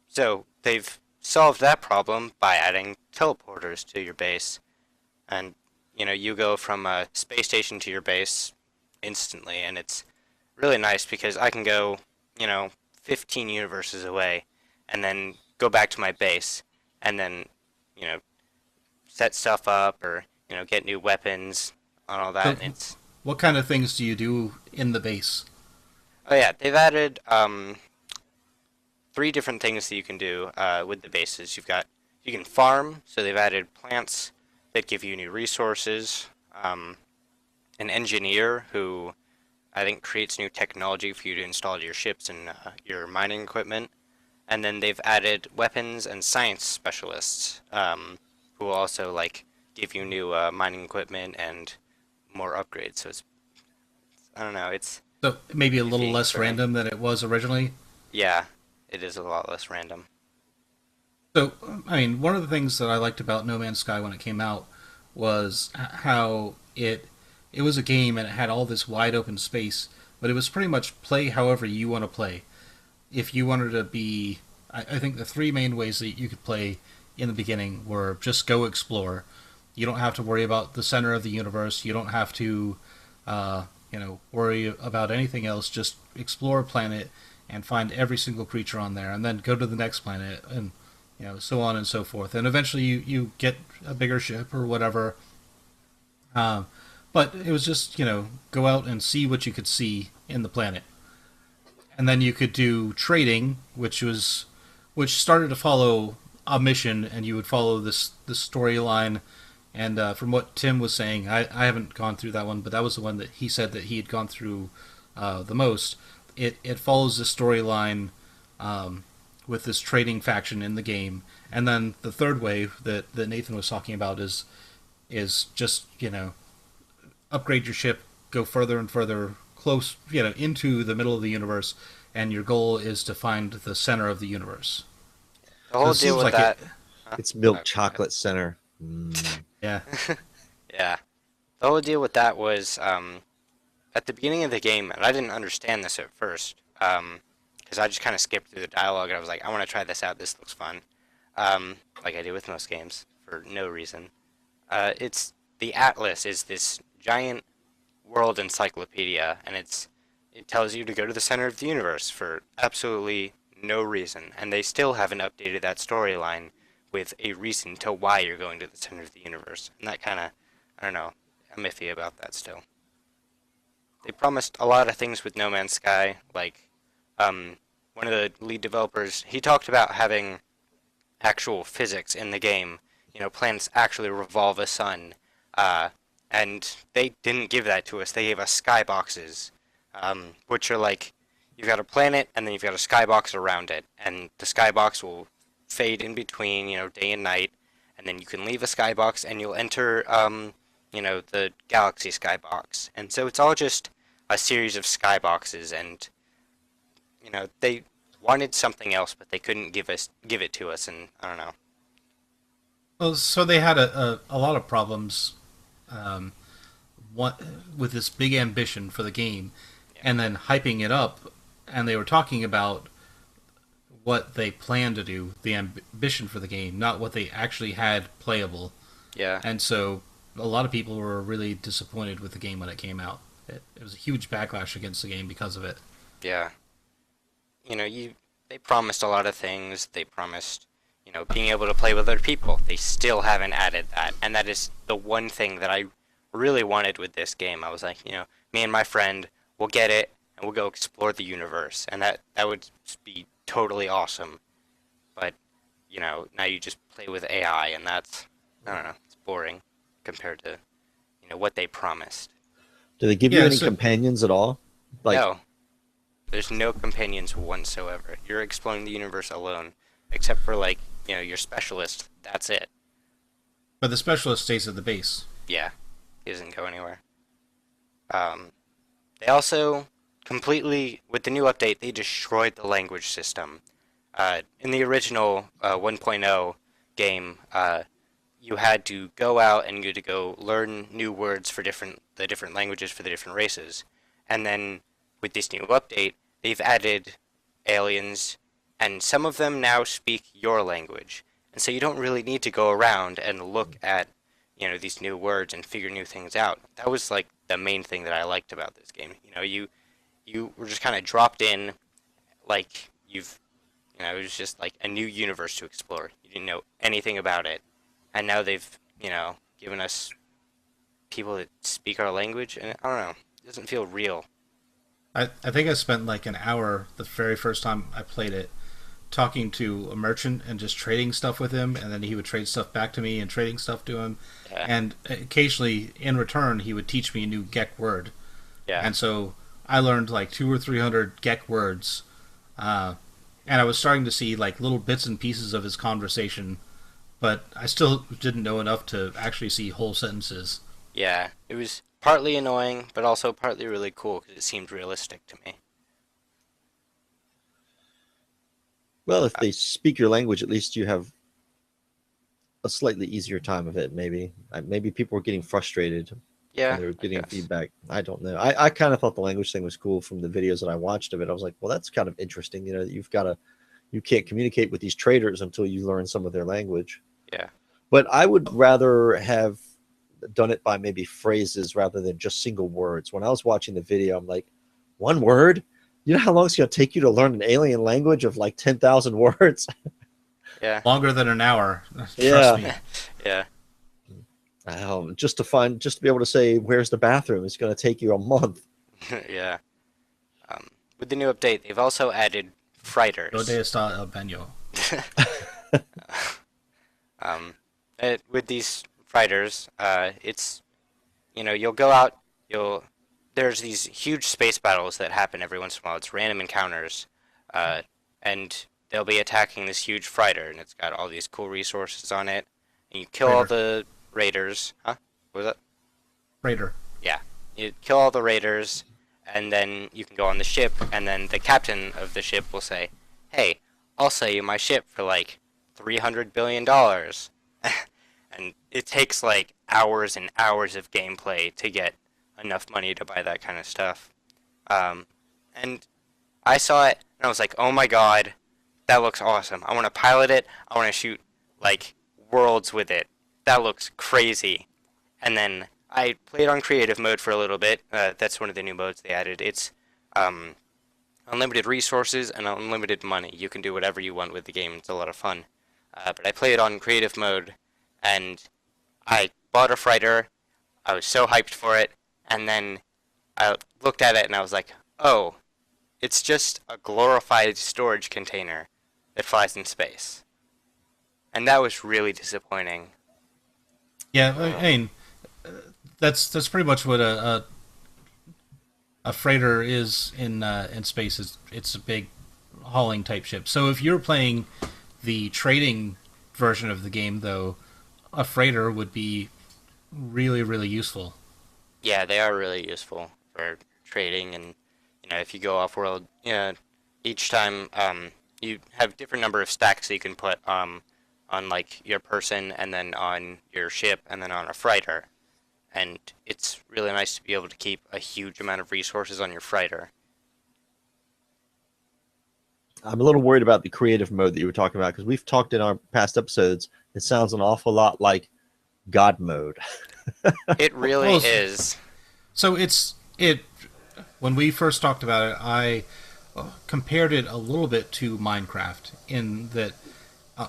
so they've solved that problem by adding teleporters to your base. And, you go from a space station to your base instantly. And it's really nice because I can go, 15 universes away and then go back to my base and then, set stuff up or, get new weapons and all that. So, And it's, what kind of things do you do in the base? oh yeah, they've added 3 different things that you can do with the bases. You can farm, so they've added plants that give you new resources. An engineer who I think creates new technology for you to install to your ships and your mining equipment. And then they've added weapons and science specialists who will also give you new mining equipment and more upgrades. So I don't know, it's So maybe a little iffy less for me. random than it was originally. Yeah, it is a lot less random. So, I mean, one of the things that I liked about No Man's Sky when it came out was how it was a game and it had all this wide open space, but it was pretty much play however you want to play. If you wanted to be, I think the 3 main ways that you could play in the beginning were just go explore. You don't have to worry about the center of the universe. You don't have to, worry about anything else. Just explore a planet, and find every single creature on there, and then go to the next planet, and so on and so forth. And eventually, you get a bigger ship or whatever. But it was just go out and see what you could see in the planet, and then you could do trading, which started to follow a mission, and you would follow this storyline. And from what Tim was saying, I haven't gone through that one, but that was the one that he said that he had gone through the most. It follows the storyline with this trading faction in the game, and then the third wave that Nathan was talking about is just upgrade your ship, go further and further close into the middle of the universe, and your goal is to find the center of the universe. The whole deal with that. It's milk chocolate center. Mm. Yeah. Yeah. The whole deal with that was at the beginning of the game, and I didn't understand this at first, because I just kind of skipped through the dialogue, and I was like, I want to try this out. This looks fun. Like I do with most games, for no reason. The Atlas is this giant world encyclopedia, and it tells you to go to the center of the universe for absolutely no reason, and they still haven't updated that storyline with a reason to why you're going to the center of the universe. And that kind of, I don't know, I'm iffy about that still. They promised a lot of things with No Man's Sky, like one of the lead developers, he talked about having actual physics in the game. Planets actually revolve a sun, and they didn't give that to us. They gave us skyboxes, which are like, you've got a planet, and then you've got a skybox around it, and the skybox will fade in between, day and night, and then you can leave a skybox, and you'll enter, the galaxy skybox. And so it's all just a series of skyboxes, and, they wanted something else, but they couldn't give it to us, and I don't know. Well, so they had a lot of problems with this big ambition for the game, and then hyping it up, and they were talking about what they planned to do, the ambition for the game, not what they actually had playable. Yeah. And so a lot of people were really disappointed with the game when it came out. It was a huge backlash against the game because of it. Yeah. They promised a lot of things. They promised, being able to play with other people. They still haven't added that. And that is the one thing that I really wanted with this game. I was like, me and my friend will get it, and we'll go explore the universe. And that would be totally awesome. But, now you just play with AI, and that's, I don't know, it's boring compared to, what they promised. Do they give you any companions at all? No. There's no companions whatsoever. You're exploring the universe alone, except for, your specialist. That's it. But the specialist stays at the base. Yeah. He doesn't go anywhere. They also completely, with the new update, they destroyed the language system. In the original 1.0 game, you had to go out and you had to go learn new words for the different languages for the different races. And then with this new update, they've added aliens, and some of them now speak your language. And so you don't really need to go around and look at, these new words and figure new things out. That was, the main thing that I liked about this game. You were just kind of dropped in, it was just like a new universe to explore. You didn't know anything about it. And now they've, given us people that speak our language, and I don't know, it doesn't feel real. I think I spent an hour the very first time I played it talking to a merchant and just trading stuff with him, and then he would trade stuff back to me and trading stuff to him. Yeah. And occasionally, in return, he would teach me a new Gek word. Yeah. And so I learned 200 or 300 Gek words, and I was starting to see little bits and pieces of his conversation, but I still didn't know enough to actually see whole sentences. Yeah, it was partly annoying, but also partly really cool because it seemed realistic to me. Well, if they speak your language, at least you have a slightly easier time of it, maybe. Maybe people were getting frustrated when they were getting feedback. I don't know. I kind of thought the language thing was cool from the videos that I watched of it. I was like, well, that's kind of interesting, that you can't communicate with these traders until you learn some of their language. Yeah. But I would rather have done it by maybe phrases rather than just single words. When I was watching the video, I'm like, one word? You know how long it's going to take you to learn an alien language of like 10,000 words? Yeah. Longer than an hour. Yeah. Trust me. Yeah. Just to be able to say, where's the bathroom? It's going to take you a month. Yeah. With the new update, they've also added frighters. Donde está el baño? With these frighters, it's, you'll go out, there's these huge space battles that happen every once in a while. It's random encounters, and they'll be attacking this huge freighter, and it's got all these cool resources on it. And you kill all the raiders. Huh? What was that? Raider. Yeah. You kill all the raiders, and then you can go on the ship, and then the captain of the ship will say, "Hey, I'll sell you my ship for like $300 billion." And it takes like hours and hours of gameplay to get enough money to buy that kind of stuff. And I saw it, and I was like, oh my god, that looks awesome. I want to pilot it. I want to shoot like worlds with it. That looks crazy. And then I played on creative mode for a little bit. That's one of the new modes they added. It's unlimited resources and unlimited money. You can do whatever you want with the game. It's a lot of fun. But I played on creative mode, and I bought a freighter. I was so hyped for it. And then I looked at it, and I was like, oh, it's just a glorified storage container that flies in space. And that was really disappointing. Yeah, I mean, that's pretty much what a freighter is in space. It's a big hauling type ship. So if you're playing the trading version of the game, though, a freighter would be really, really useful. Yeah, they are really useful for trading, and if you go off world, each time you have different number of stacks that you can put on like your person, and then on your ship, and then on a freighter. And it's really nice to be able to keep a huge amount of resources on your freighter. I'm a little worried about the creative mode that you were talking about, because we've talked in our past episodes. It sounds an awful lot like God mode. It really is. So when we first talked about it, I compared it a little bit to Minecraft, in that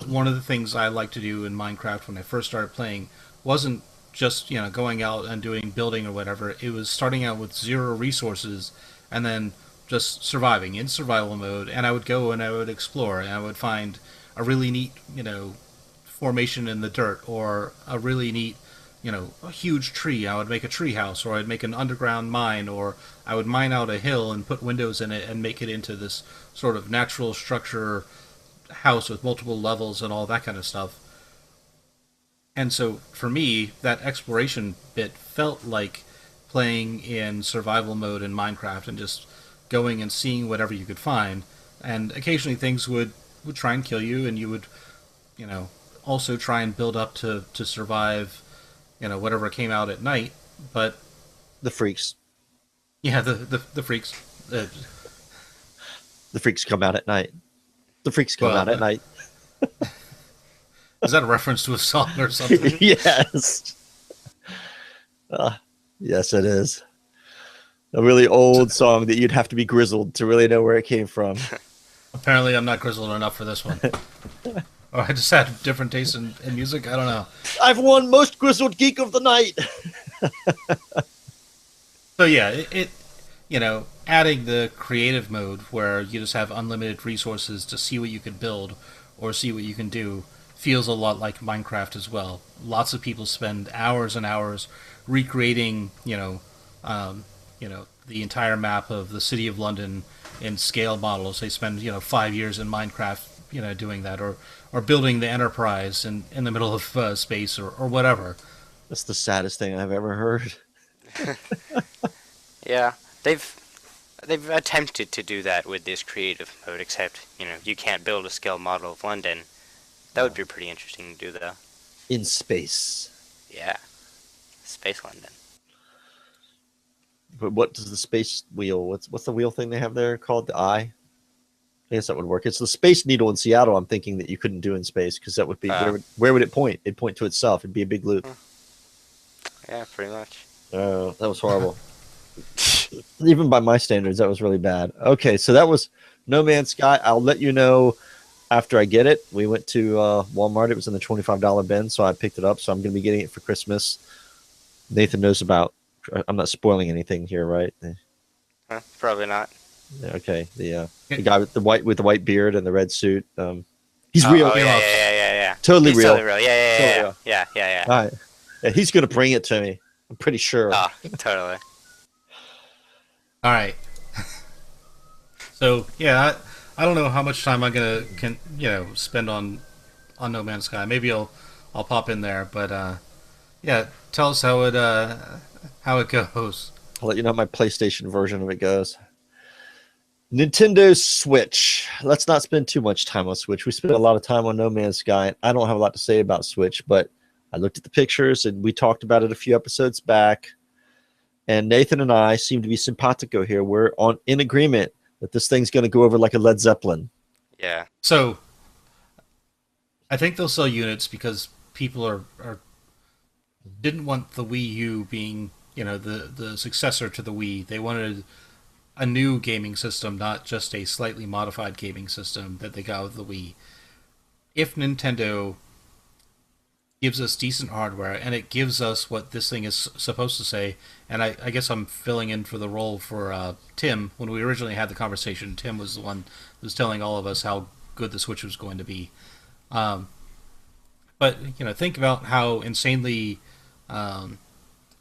one of the things I like to do in Minecraft when I first started playing wasn't just going out and doing building or whatever. It was starting out with 0 resources and then just surviving in survival mode. And I would go and I would explore, and I would find a really neat formation in the dirt, or a really neat a huge tree. I would make a tree house, or I'd make an underground mine, or I would mine out a hill and put windows in it and make it into this sort of natural structure house with multiple levels and all that kind of stuff. And so for me, that exploration bit felt like playing in survival mode in Minecraft, and just going and seeing whatever you could find. And occasionally things would try and kill you, and you would also try and build up to survive whatever came out at night. But The freaks. yeah, the freaks. The freaks come out at night. The freaks come out at night. Is that a reference to a song or something? Yes. Yes, it is. A really old song that you'd have to be grizzled to really know where it came from. Apparently I'm not grizzled enough for this one. Or I just had different tastes in music. I don't know. I've won most grizzled geek of the night. So yeah, it adding the creative mode where you just have unlimited resources to see what you can build or see what you can do feels a lot like Minecraft as well. Lots of people spend hours and hours recreating, the entire map of the city of London in scale models. They spend 5 years in Minecraft, doing that, or building the Enterprise in the middle of space, or whatever. That's the saddest thing I've ever heard. Yeah, they've attempted to do that with this creative mode, except you can't build a scale model of London. That would be pretty interesting to do, though. In space. Yeah, Space London. But what does the space wheel? What's the wheel thing they have there called? The eye. I guess that would work. It's the Space Needle in Seattle. I'm thinking that you couldn't do in space, because that would be where would it point? It'd point to itself. It'd be a big loop. Yeah, pretty much. Oh, that was horrible. Even by my standards, that was really bad. Okay, so that was No Man's Sky. I'll let you know after I get it. We went to Walmart. It was in the $25 bin, so I picked it up. So I'm going to be getting it for Christmas. Nathan knows about. I'm not spoiling anything here, right? Probably not. Okay, the guy with the white beard and the red suit. He's Oh, real. oh yeah. Totally He's real. totally real. Yeah. All right. Yeah, he's going to bring it to me. I'm pretty sure. Oh, totally. All right. So yeah, I don't know how much time I'm gonna spend on No Man's Sky. Maybe I'll pop in there, but yeah, tell us how it goes. I'll let you know how my PlayStation version of it goes. Nintendo Switch. Let's not spend too much time on Switch. We spent a lot of time on No Man's Sky. I don't have a lot to say about Switch, but I looked at the pictures and we talked about it a few episodes back. And Nathan and I seem to be simpatico here. We're in agreement that this thing's going to go over like a Led Zeppelin. Yeah. So I think they'll sell units because people are didn't want the Wii U being, the successor to the Wii. They wanted a new gaming system, not just a slightly modified gaming system that they got with the Wii. If Nintendo gives us decent hardware and it gives us what this thing is supposed to say, and I guess I'm filling in for the role for Tim. When we originally had the conversation, Tim was the one who was telling all of us how good the Switch was going to be. But think about how insanely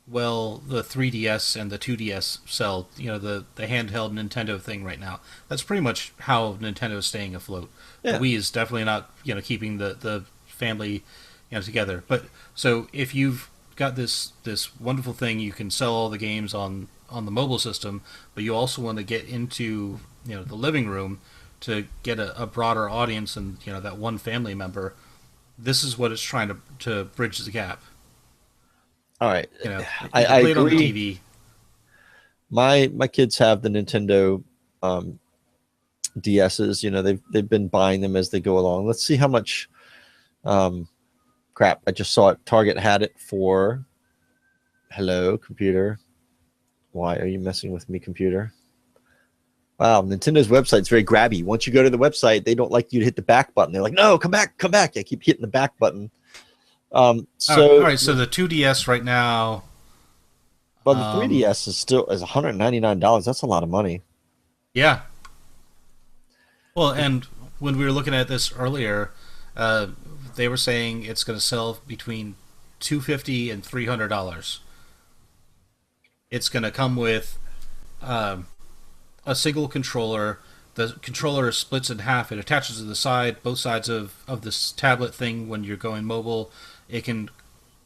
well the 3DS and the 2DS sell. The handheld Nintendo thing right now. That's pretty much how Nintendo is staying afloat. Yeah. The Wii is definitely not keeping the family together. But so if you've got this wonderful thing, you can sell all the games on the mobile system, but you also want to get into the living room to get a broader audience and that one family member. This is what it's trying to bridge the gap. All right, I agree. On the TV. My kids have the Nintendo DSs. They've been buying them as they go along. Let's see how much. Crap! I just saw it. Target had it for. Hello, computer. Why are you messing with me, computer? Wow, Nintendo's website's very grabby. Once you go to the website, they don't like you to hit the back button. They're like, "No, come back." I keep hitting the back button. All right. So the 2DS right now. Well, the 3DS is $199. That's a lot of money. Yeah. Well, and when we were looking at this earlier, they were saying it's going to sell between $250 and $300. It's going to come with a single controller. The controller splits in half. It attaches to the side, both sides of this tablet thing. When you're going mobile, it can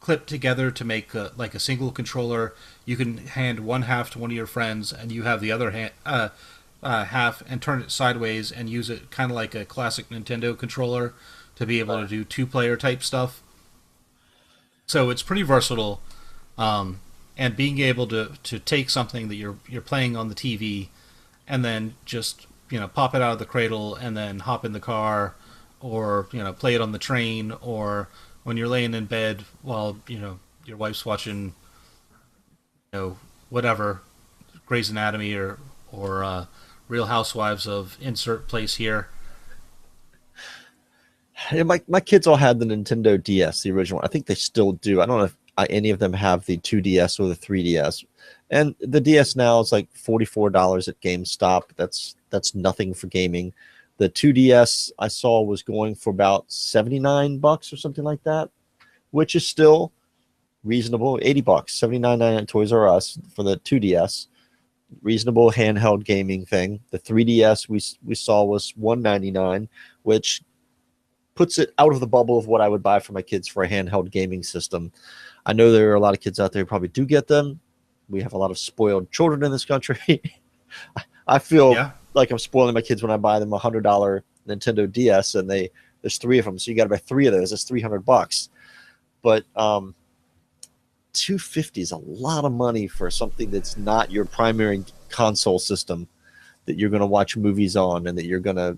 clip together to make like a single controller. You can hand one half to one of your friends, and you have the other half, and turn it sideways and use it kind of like a classic Nintendo controller to be able to do two-player type stuff. So it's pretty versatile, and being able to take something that you're playing on the TV, and then just pop it out of the cradle and then hop in the car, or play it on the train, or when you're laying in bed while your wife's watching whatever, Grey's Anatomy or Real Housewives of insert place here. Yeah, my kids all had the Nintendo DS, the original one. I think they still do. I don't know if any of them have the 2DS or the 3DS. And the DS now is like $44 at GameStop. That's nothing for gaming. The 2DS I saw was going for about $79 or something like that, which is still reasonable. $80, $79.99 at Toys R Us for the 2DS. Reasonable handheld gaming thing. The 3DS we saw was $199, which puts it out of the bubble of what I would buy for my kids for a handheld gaming system. I know there are a lot of kids out there who probably do get them. We have a lot of spoiled children in this country. I feel like I'm spoiling my kids when I buy them a $100 Nintendo DS, and there's three of them, so you got to buy three of those. That's $300. But $250 is a lot of money for something that's not your primary console system that you're going to watch movies on, and that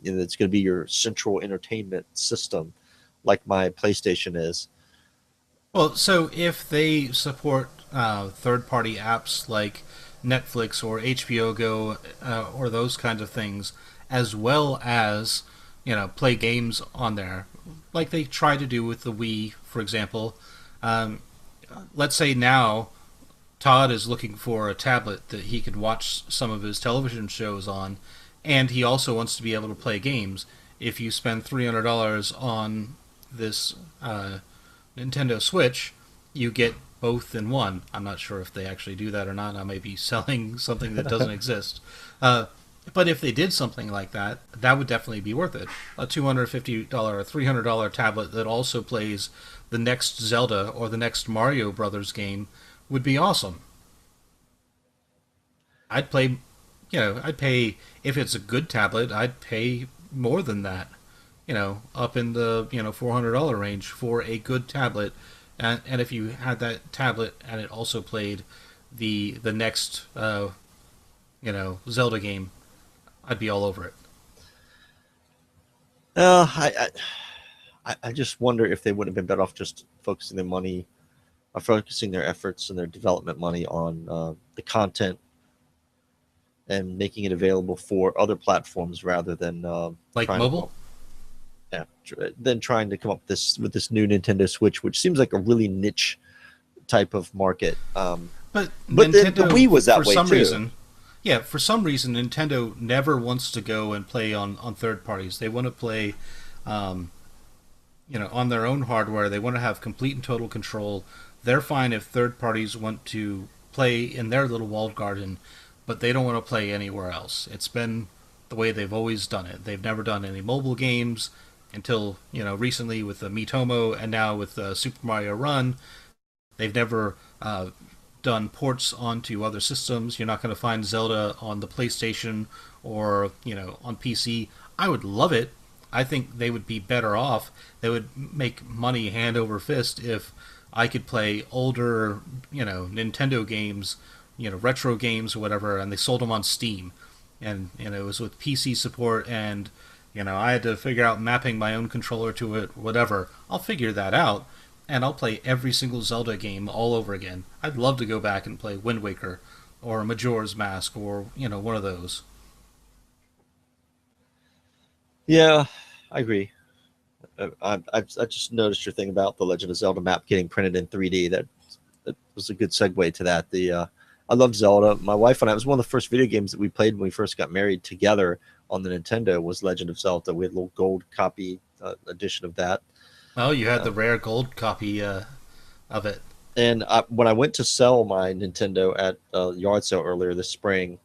it's going to be your central entertainment system, like my PlayStation is. Well, so if they support third-party apps like Netflix or HBO Go or those kinds of things, as well as play games on there, like they try to do with the Wii, for example. Um, let's say now Todd is looking for a tablet that he could watch some of his television shows on, and he also wants to be able to play games. If you spend $300 on this Nintendo Switch, you get both in one. I'm not sure if they actually do that or not. I may be selling something that doesn't exist. But if they did something like that, that would definitely be worth it. A $250 or $300 tablet that also plays the next Zelda or the next Mario Brothers game would be awesome. I'd play, I'd pay, if it's a good tablet, I'd pay more than that. Up in the, $400 range for a good tablet. And if you had that tablet and it also played the next, Zelda game, I'd be all over it. I just wonder if they would have been better off just focusing their money, or focusing their efforts and their development money on the content and making it available for other platforms rather than like mobile. Then trying to come up with this new Nintendo Switch, which seems like a really niche type of market. But Nintendo, the Wii was that way too. For some reason, Nintendo never wants to go and play on third parties. They want to play, on their own hardware. They want to have complete and total control. They're fine if third parties want to play in their little walled garden, but they don't want to play anywhere else. It's been the way they've always done it. They've never done any mobile games until recently with the Miitomo, and now with Super Mario Run. They've never done ports onto other systems. You're not going to find Zelda on the PlayStation or on PC. I would love it. I think they would be better off. They would make money hand over fist if I could play older Nintendo games, retro games or whatever, and they sold them on Steam, and it was with PC support, and I had to figure out mapping my own controller to it, whatever. I'll figure that out, and I'll play every single Zelda game all over again. I'd love to go back and play Wind Waker or Majora's Mask or one of those. Yeah, I agree. I just noticed your thing about the Legend of Zelda map getting printed in 3D. That was a good segue to that. I love Zelda. My wife and I, it was one of the first video games that we played when we first got married together on the Nintendo, was Legend of Zelda. We had a little gold copy edition of that. Oh, you had the rare gold copy of it. And when I went to sell my Nintendo at a yard sale earlier this spring,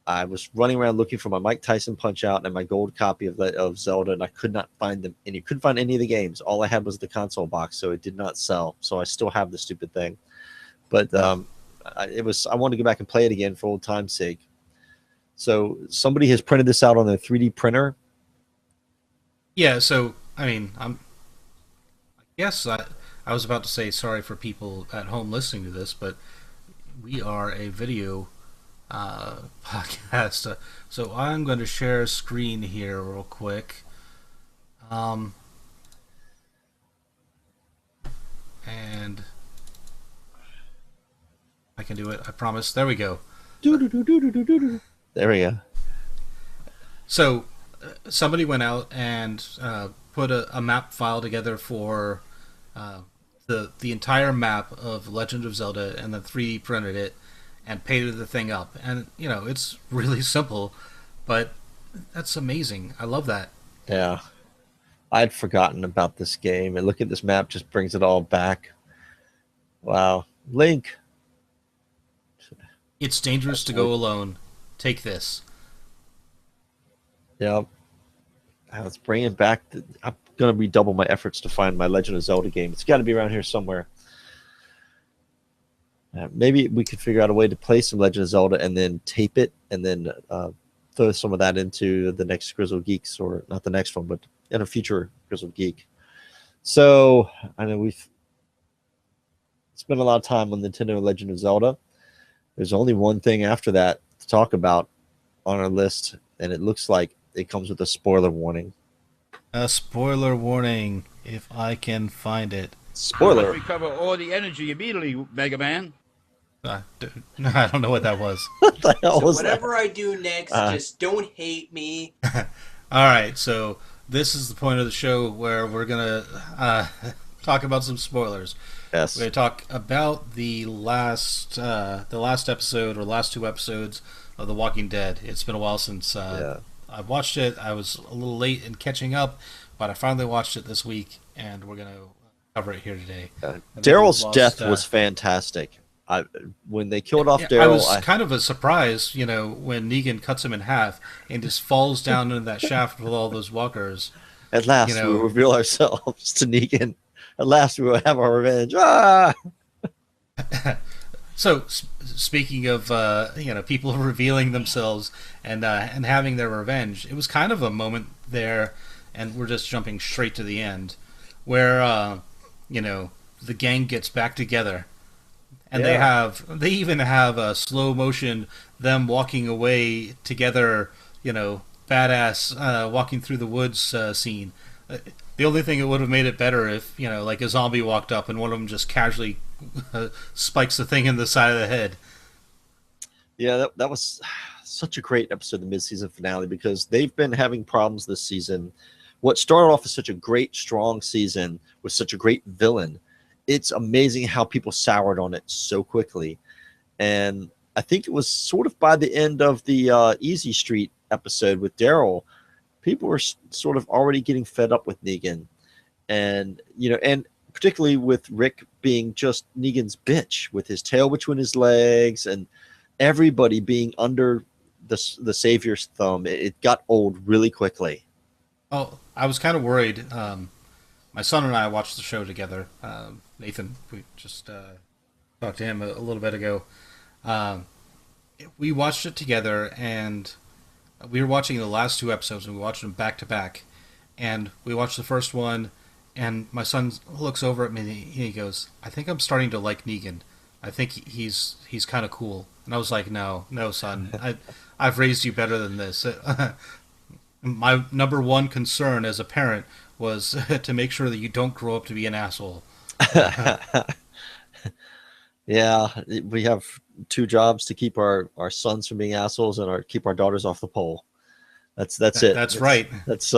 I was running around looking for my Mike Tyson Punch-Out and my gold copy of Zelda, and I could not find them. And you couldn't find any of the games. All I had was the console box, so it did not sell. So I still have the stupid thing. But I wanted to go back and play it again for old time's sake. So somebody has printed this out on their 3D printer. Yeah, so I was about to say sorry for people at home listening to this, but we are a video podcast. So I'm going to share a screen here real quick. And I can do it, I promise. There we go. There we go. So somebody went out and put a map file together for the entire map of Legend of Zelda, and then 3D printed it and painted the thing up. And it's really simple, but that's amazing. I love that. Yeah, I'd forgotten about this game, and look at this map, just brings it all back. Wow. Link. It's dangerous to go alone. Take this. Yep. Let's bring it back. I'm going to redouble my efforts to find my Legend of Zelda game. It's got to be around here somewhere. Maybe we could figure out a way to play some Legend of Zelda and then tape it, and then throw some of that into the next Grizzled Geeks, or not the next one, but in a future Grizzled Geek. So I know we've spent a lot of time on Nintendo Legend of Zelda. There's only one thing after that to talk about on our list, and it looks like it comes with a spoiler warning. A spoiler warning, if I can find it. Spoiler. Recover all the energy immediately, Mega Man. I don't know what that was. What the hell So was whatever that? I do next, just don't hate me. All right, so this is the point of the show where we're gonna talk about some spoilers. Yes. We're gonna talk about the last episode or last two episodes of The Walking Dead. It's been a while since I've watched it. I was a little late in catching up, but I finally watched it this week, and we're gonna cover it here today. Daryl's death was fantastic. When they killed off Daryl, I was kind of a surprise, when Negan cuts him in half and just falls down into that shaft with all those walkers. At last, we reveal ourselves to Negan. At last, we will have our revenge. Ah! So, speaking of people revealing themselves and having their revenge, it was kind of a moment there, and we're just jumping straight to the end, where the gang gets back together, and they even have a slow motion them walking away together, badass walking through the woods scene. The only thing that would have made it better if like a zombie walked up and one of them just casually spikes the thing in the side of the head. Yeah, that was such a great episode of the mid-season finale, because they've been having problems this season. What started off as such a great, strong season with such a great villain, it's amazing how people soured on it so quickly. And I think it was sort of by the end of the Easy Street episode with Daryl, people were sort of already getting fed up with Negan. And, and particularly with Rick being just Negan's bitch with his tail between his legs and everybody being under the Savior's thumb. It got old really quickly. Oh, I was kind of worried. My son and I watched the show together. Nathan, we just talked to him a little bit ago. We watched it together, and we were watching the last two episodes, and we watched them back to back. And we watched the first one, and my son looks over at me, and he goes, "I think I'm starting to like Negan. I think he's kind of cool." And I was like, "No, son. I've raised you better than this." My number one concern as a parent was to make sure that you don't grow up to be an asshole. Yeah, we have two jobs: to keep our sons from being assholes and keep our daughters off the pole. That's it. That's right. That's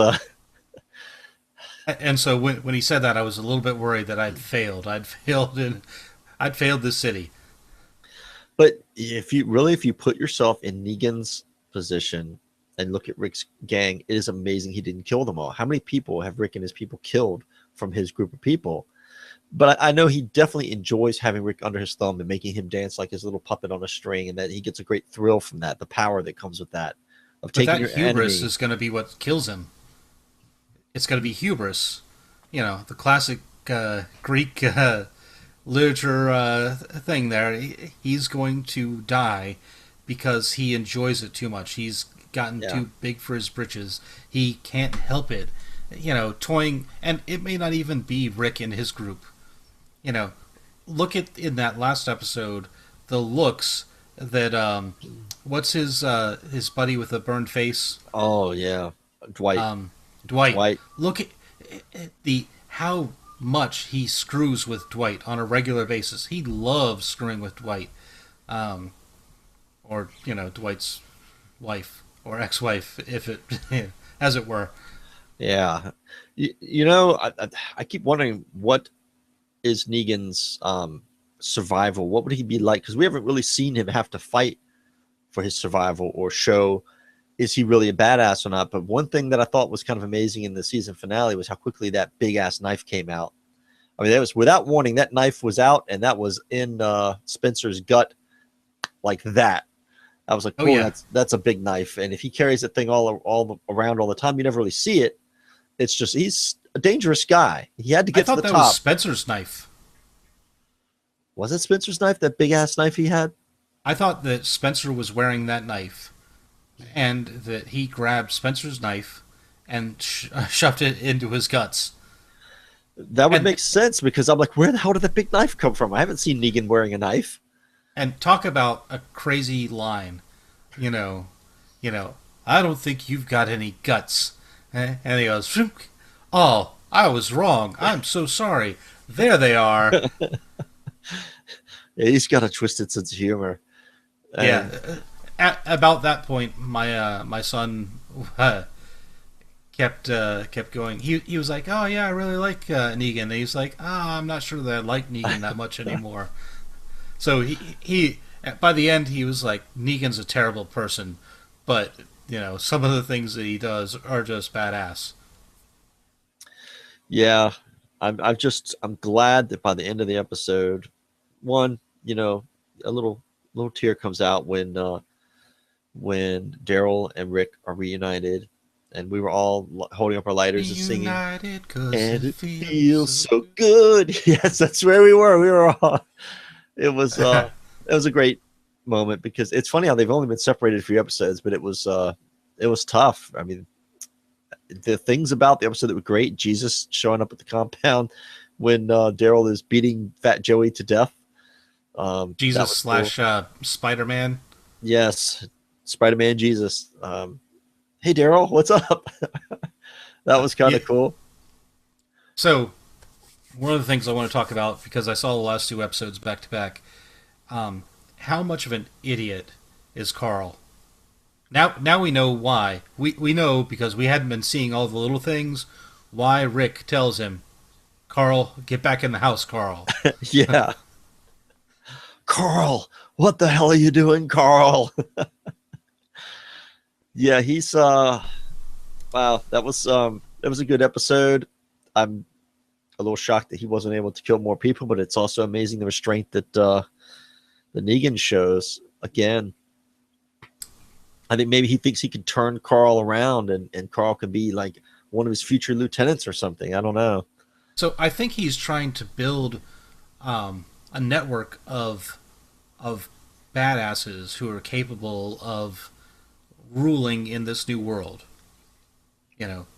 And so when he said that, I was a little bit worried that I'd failed. I'd failed this city. But if you put yourself in Negan's position and look at Rick's gang, it is amazing he didn't kill them all. How many people have Rick and his people killed from his group of people? But I know he definitely enjoys having Rick under his thumb and making him dance like his little puppet on a string, and that he gets a great thrill from that, the power that comes with that. Of taking your enemy. Hubris is going to be what kills him. It's going to be hubris. The classic Greek literature thing there. He's going to die because he enjoys it too much. He's gotten too big for his britches. He can't help it. Toying, and it may not even be Rick and his group. Look at in that last episode the looks that what's his buddy with the burned face? Oh yeah, Dwight. Dwight. Look at how much he screws with Dwight on a regular basis. He loves screwing with Dwight, or Dwight's wife or ex-wife, if it as it were. Yeah, I keep wondering, what is Negan's survival? What would he be like? Because we haven't really seen him have to fight for his survival or show is he really a badass or not. But one thing that I thought was kind of amazing in the season finale was how quickly that big ass knife came out. I mean, that was without warning. That knife was out, and that was in Spencer's gut like that. I was like, "Oh, yeah, that's a big knife." And if he carries that thing all around all the time, you never really see it. It's just he's a dangerous guy. He had to get to the top. I thought that was Spencer's knife. Was it Spencer's knife? That big ass knife he had? I thought that Spencer was wearing that knife, and that he grabbed Spencer's knife and shoved it into his guts. That would make sense, because I'm like, where the hell did that big knife come from? I haven't seen Negan wearing a knife. And talk about a crazy line, I don't think you've got any guts. And he goes, "Oh, I was wrong. I'm so sorry. There they are." He's got a twisted sense of humor. And Yeah. About that point, my son kept going. He was like, "Oh yeah, I really like Negan." And he's like, "Ah, I'm not sure that I like Negan that much anymore." So he by the end he was like, "Negan's a terrible person," but some of the things that he does are just badass. yeah, I'm glad that by the end of the episode, one, a little tear comes out when Daryl and Rick are reunited, and we were all holding up our lighters and singing, Reunited 'cause and it it feels feels so so good. Yes, that's where we were. We were all. It was a great moment because it's funny how they've only been separated a few episodes, but it was tough. I mean, the things about the episode that were great, Jesus showing up at the compound when Daryl is beating Fat Joey to death. Jesus slash Spider-Man. Yes, Spider-Man Jesus. Hey Daryl, what's up? That was kind of cool. So, one of the things I want to talk about, because I saw the last two episodes back to back, how much of an idiot is Carl? Now we know why. We know because we hadn't been seeing all the little things. Why Rick tells him, "Carl, get back in the house, Carl." Yeah. Carl, what the hell are you doing, Carl? Yeah, he's wow, that was a good episode. I'm a little shocked that he wasn't able to kill more people, but it's also amazing the restraint that the Negan shows. Again, I think maybe he thinks he could turn Carl around and Carl could be like one of his future lieutenants or something. I don't know. So I think he's trying to build a network of badasses who are capable of ruling in this new world.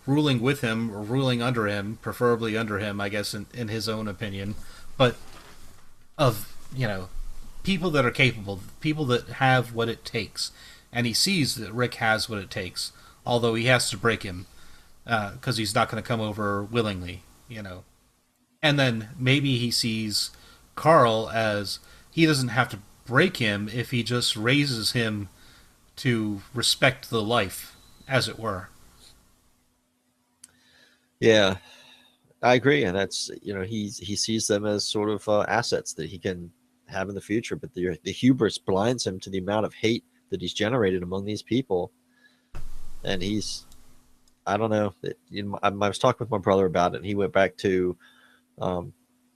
Ruling with him or ruling under him, preferably under him, I guess, in his own opinion, but of, people that are capable, people that have what it takes. And he sees that Rick has what it takes, although he has to break him, because he's not going to come over willingly, And then maybe he sees Carl as he doesn't have to break him if he just raises him to respect the life, as it were. Yeah, I agree, and that's he sees them as sort of assets that he can have in the future, but the hubris blinds him to the amount of hate that he's generated among these people, and I don't know. I was talking with my brother about it, and he went back to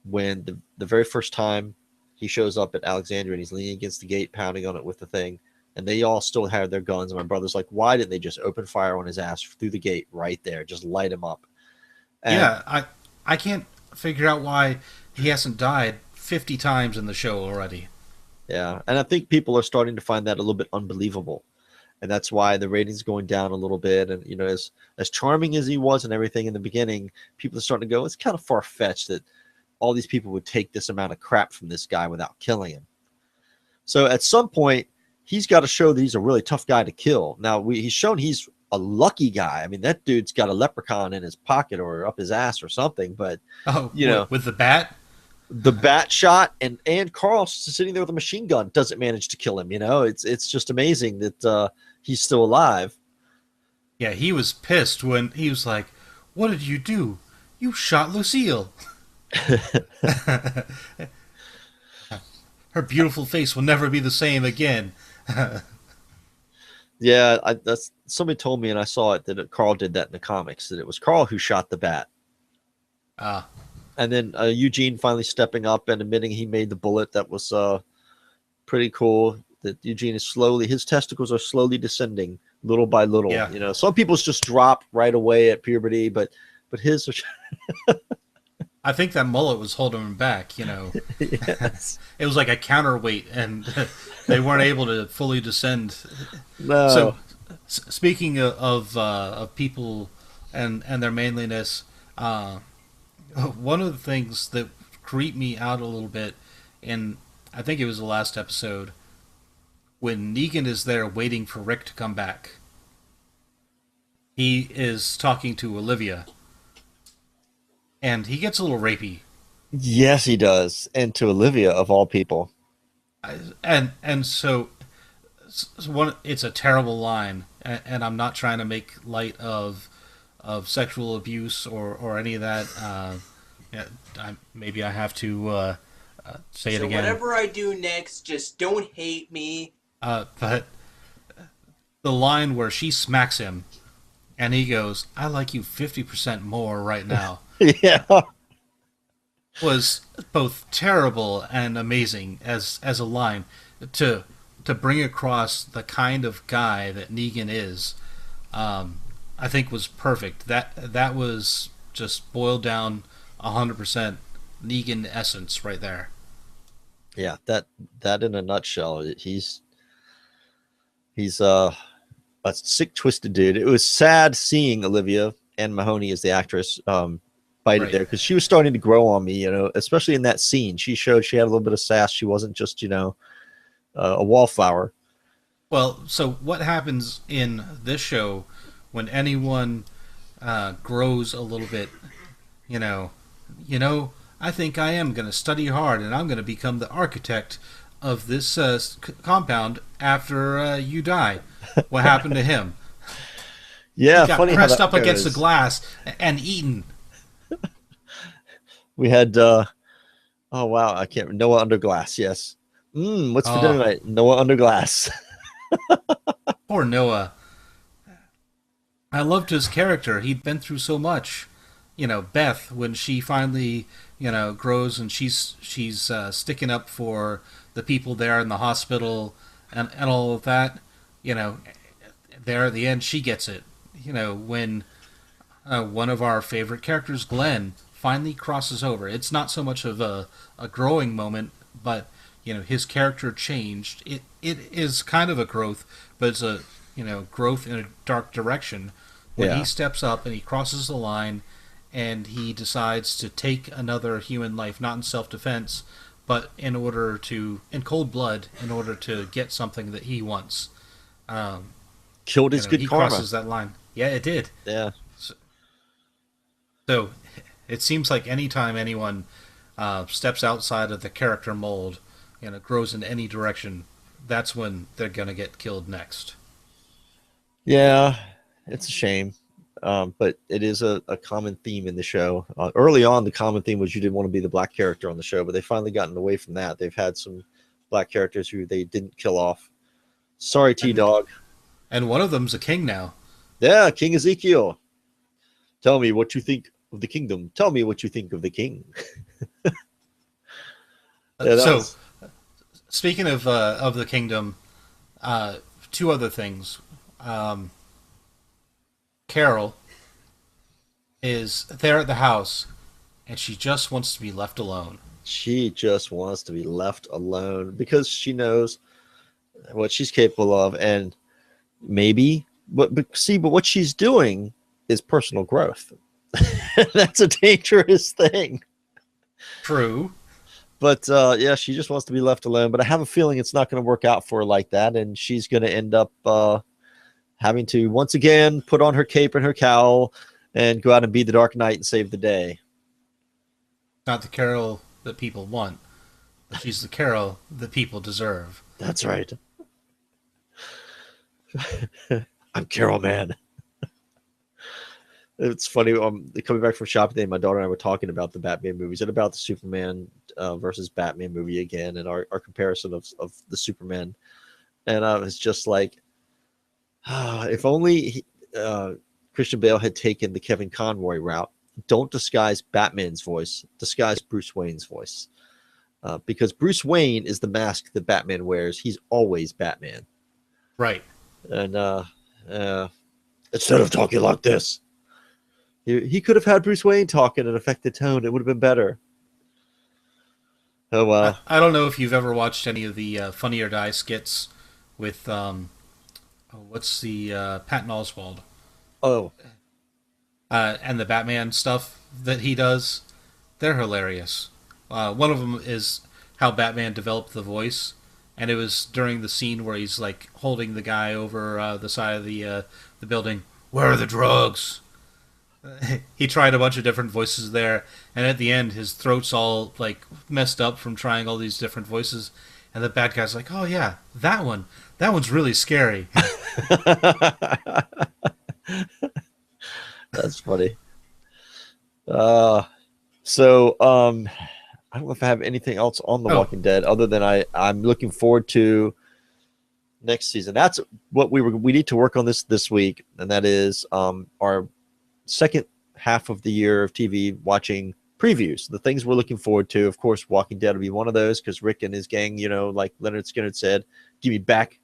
when the very first time he shows up at Alexandria and he's leaning against the gate, pounding on it with the thing, and they all still have their guns. And my brother's like, "Why didn't they just open fire on his ass through the gate right there? Just light him up." And yeah, I can't figure out why he hasn't died 50 times in the show already. Yeah, and I think people are starting to find that a little bit unbelievable, and that's why the ratings going down a little bit. And as charming as he was and everything in the beginning, people are starting to go, it's kind of far fetched that all these people would take this amount of crap from this guy without killing him. So at some point, he's got to show that he's a really tough guy to kill. Now he's shown he's a lucky guy. I mean, that dude's got a leprechaun in his pocket or up his ass or something. But with the bat. The bat shot and Carl sitting there with a machine gun doesn't manage to kill him. It's just amazing that he's still alive. Yeah, he was pissed when he was like, "What did you do? You shot Lucille." Her beautiful face will never be the same again. Yeah, that's somebody told me, and I saw it that Carl did that in the comics. That it was Carl who shot the bat. And then Eugene finally stepping up and admitting he made the bullet. That was pretty cool. That Eugene is his testicles are slowly descending little by little. Yeah. Some people's just drop right away at puberty, but his are. I think that mullet was holding him back. Yes. It was like a counterweight, and they weren't able to fully descend. No. So, speaking of people and their manliness, one of the things that creeped me out a little bit, and I think it was the last episode, when Negan is there waiting for Rick to come back. He is talking to Olivia, and he gets a little rapey. Yes, he does. And to Olivia, of all people. And so one, it's a terrible line, and I'm not trying to make light of sexual abuse or any of that. Yeah, maybe I have to say it So again. whatever I do next, just don't hate me. But the line where she smacks him and he goes, "I like you 50% more right now," Yeah. was both terrible and amazing as a line to bring across the kind of guy that Negan is. I think was perfect. That was just boiled down 100% Negan essence right there. Yeah, that in a nutshell. He's a sick, twisted dude. It was sad seeing Olivia and Mahoney as the actress bite it Right. there, because she was starting to grow on me, especially in that scene. She showed she had a little bit of sass. She wasn't just, a wallflower. Well, so what happens in this show when anyone grows a little bit? You know, I think I am going to study hard, and I'm going to become the architect of this compound after you die. What happened to him? Yeah, He got funny how pressed that up against the goes. glass and eaten. We had oh wow, I can't Noah under glass. Yes. What's for dinner Oh, tonight? Noah under glass. poor Noah. I loved his character. He'd been through so much. Beth, when she finally, grows and she's sticking up for the people there in the hospital and all of that, you know, there at the end, she gets it. When one of our favorite characters, Glenn, finally crosses over. It's not so much of a growing moment, but his character changed. It is kind of a growth, but it's a growth in a dark direction. When Yeah. he steps up and he crosses the line, and he decides to take another human life, not in self-defense, but in cold blood, in order to get something that he wants. Um, Killed his good he karma. crosses that line. Yeah, it did. Yeah. So it seems like anytime anyone steps outside of the character mold, grows in any direction, that's when they're gonna get killed next. Yeah, it's a shame. But it is a common theme in the show. Early on, the common theme was you didn't want to be the black character on the show, but they've finally gotten away from that. They've had some black characters who they didn't kill off. Sorry, T And Dog. and one of them's a king now. Yeah, King Ezekiel. Tell me what you think of the kingdom. Tell me what you think of the king. Yeah, that So was speaking of the kingdom, two other things. Um, Carol is there at the house, and she just wants to be left alone. she just wants to be left alone because she knows what she's capable of, and maybe but what she's doing is personal growth. That's a dangerous thing. True. But yeah, she just wants to be left alone. But I have a feeling it's not going to work out for her like that, and she's going to end up having to once again put on her cape and her cowl and go out and be the Dark Knight and save the day. Not the Carol that people want, but she's the Carol that people deserve. That's right. I'm Carol Man. It's funny. Coming back from shopping today, my daughter and I were talking about the Batman movies and about the Superman versus Batman movie again, and our comparison of the Superman. And it's just like, if only Christian Bale had taken the Kevin Conroy route. Don't disguise Batman's voice. Disguise Bruce Wayne's voice. Because Bruce Wayne is the mask that Batman wears. He's always Batman. Right. And instead of talking like this, he could have had Bruce Wayne talk in an affected tone. It would have been better. Oh, well. I don't know if you've ever watched any of the Funny or Die skits with what's the Patton Oswalt Oh, and the Batman stuff that he does. They're hilarious. One of them is how Batman developed the voice, and it was during the scene where he's like holding the guy over the side of the building. Where are the drugs? He tried a bunch of different voices there, and at the end, his throat's all like messed up from trying all these different voices. and the bad guy's like, "Oh yeah, that one. That one's really scary." That's funny. So I don't know if I have anything else on The Walking Dead other than I'm looking forward to next season. That's what we need to work on this week, and that is our second half of the year of TV watching previews, the things we're looking forward to. Of course, Walking Dead will be one of those because Rick and his gang, like Leonard Skinner said, give me back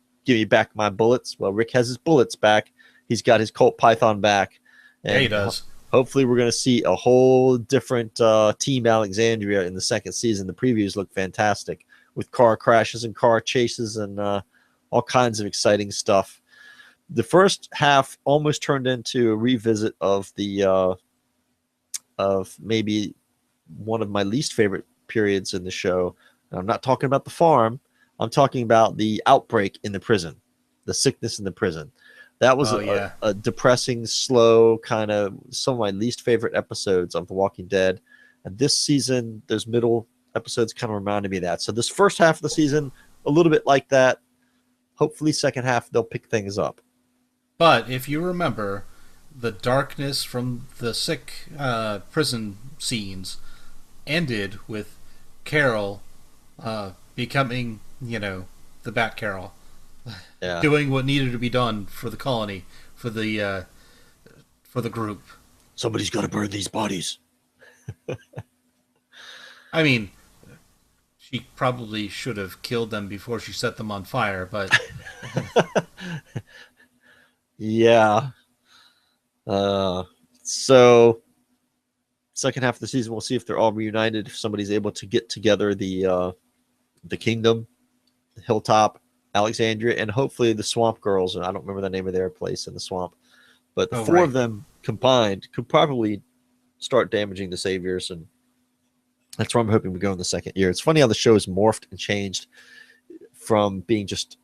my bullets. Well, Rick has his bullets back. He's got his Colt Python back. And yeah, he does. Hopefully we're going to see a whole different Team Alexandria in the second season. The previews look fantastic with car crashes and car chases and all kinds of exciting stuff. The first half almost turned into a revisit of the of maybe one of my least favorite periods in the show. And I'm not talking about the farm. I'm talking about the outbreak in the prison, the sickness in the prison. That was a depressing, slow kind of some of my least favorite episodes of The Walking Dead. And this season, those middle episodes kind of reminded me of that. So this first half of the season, a little bit like that. Hopefully second half, they'll pick things up. But if you remember, the darkness from the sick prison scenes ended with Carol becoming, the Bat Carol. Yeah. Doing what needed to be done for the colony, for the group. Somebody's got to burn these bodies. I mean, she probably should have killed them before she set them on fire, but yeah. So second half of the season, we'll see if they're all reunited. If somebody's able to get together the Kingdom, the Hilltop, Alexandria, and hopefully the Swamp Girls. And I don't remember the name of their place in the swamp, but the four of them combined could probably start damaging the Saviors, and that's where I'm hoping we go in the second year. It's funny how the show has morphed and changed from being just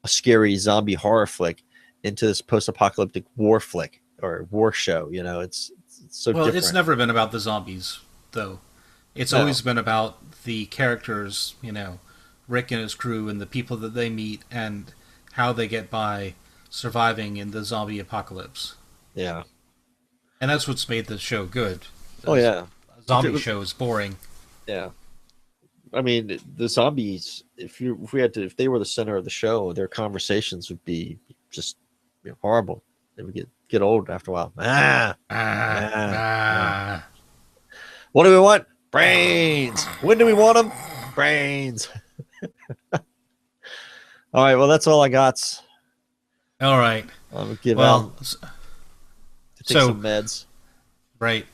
a scary zombie horror flick into this post-apocalyptic war flick or war show. It's so different. It's never been about the zombies, though. It's always been about the characters, Rick and his crew and the people that they meet and how they get by surviving in the zombie apocalypse. Yeah. And that's what's made the show good. Oh, yeah. A zombie show is boring. Yeah. I mean, the zombies, if they were the center of the show, their conversations would be just horrible. They would get old after a while. What do we want? Brains. When do we want them? Brains. All right, well, that's all I got. All right. I'm going to give out take some meds. Right.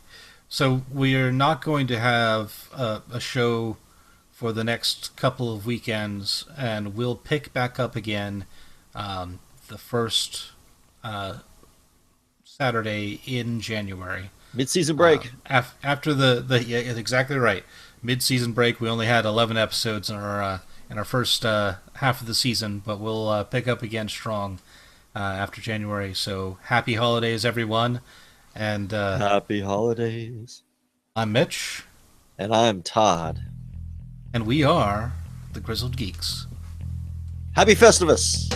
So we are not going to have a show for the next couple of weekends, and we'll pick back up again the first Saturday in January. Mid-season break. After yeah, exactly right. Mid-season break. We only had 11 episodes in our first half of the season, but we'll pick up again strong after January. So happy holidays, everyone. And happy holidays. I'm Mitch. And I'm Todd. And we are the Grizzled Geeks. Happy Festivus!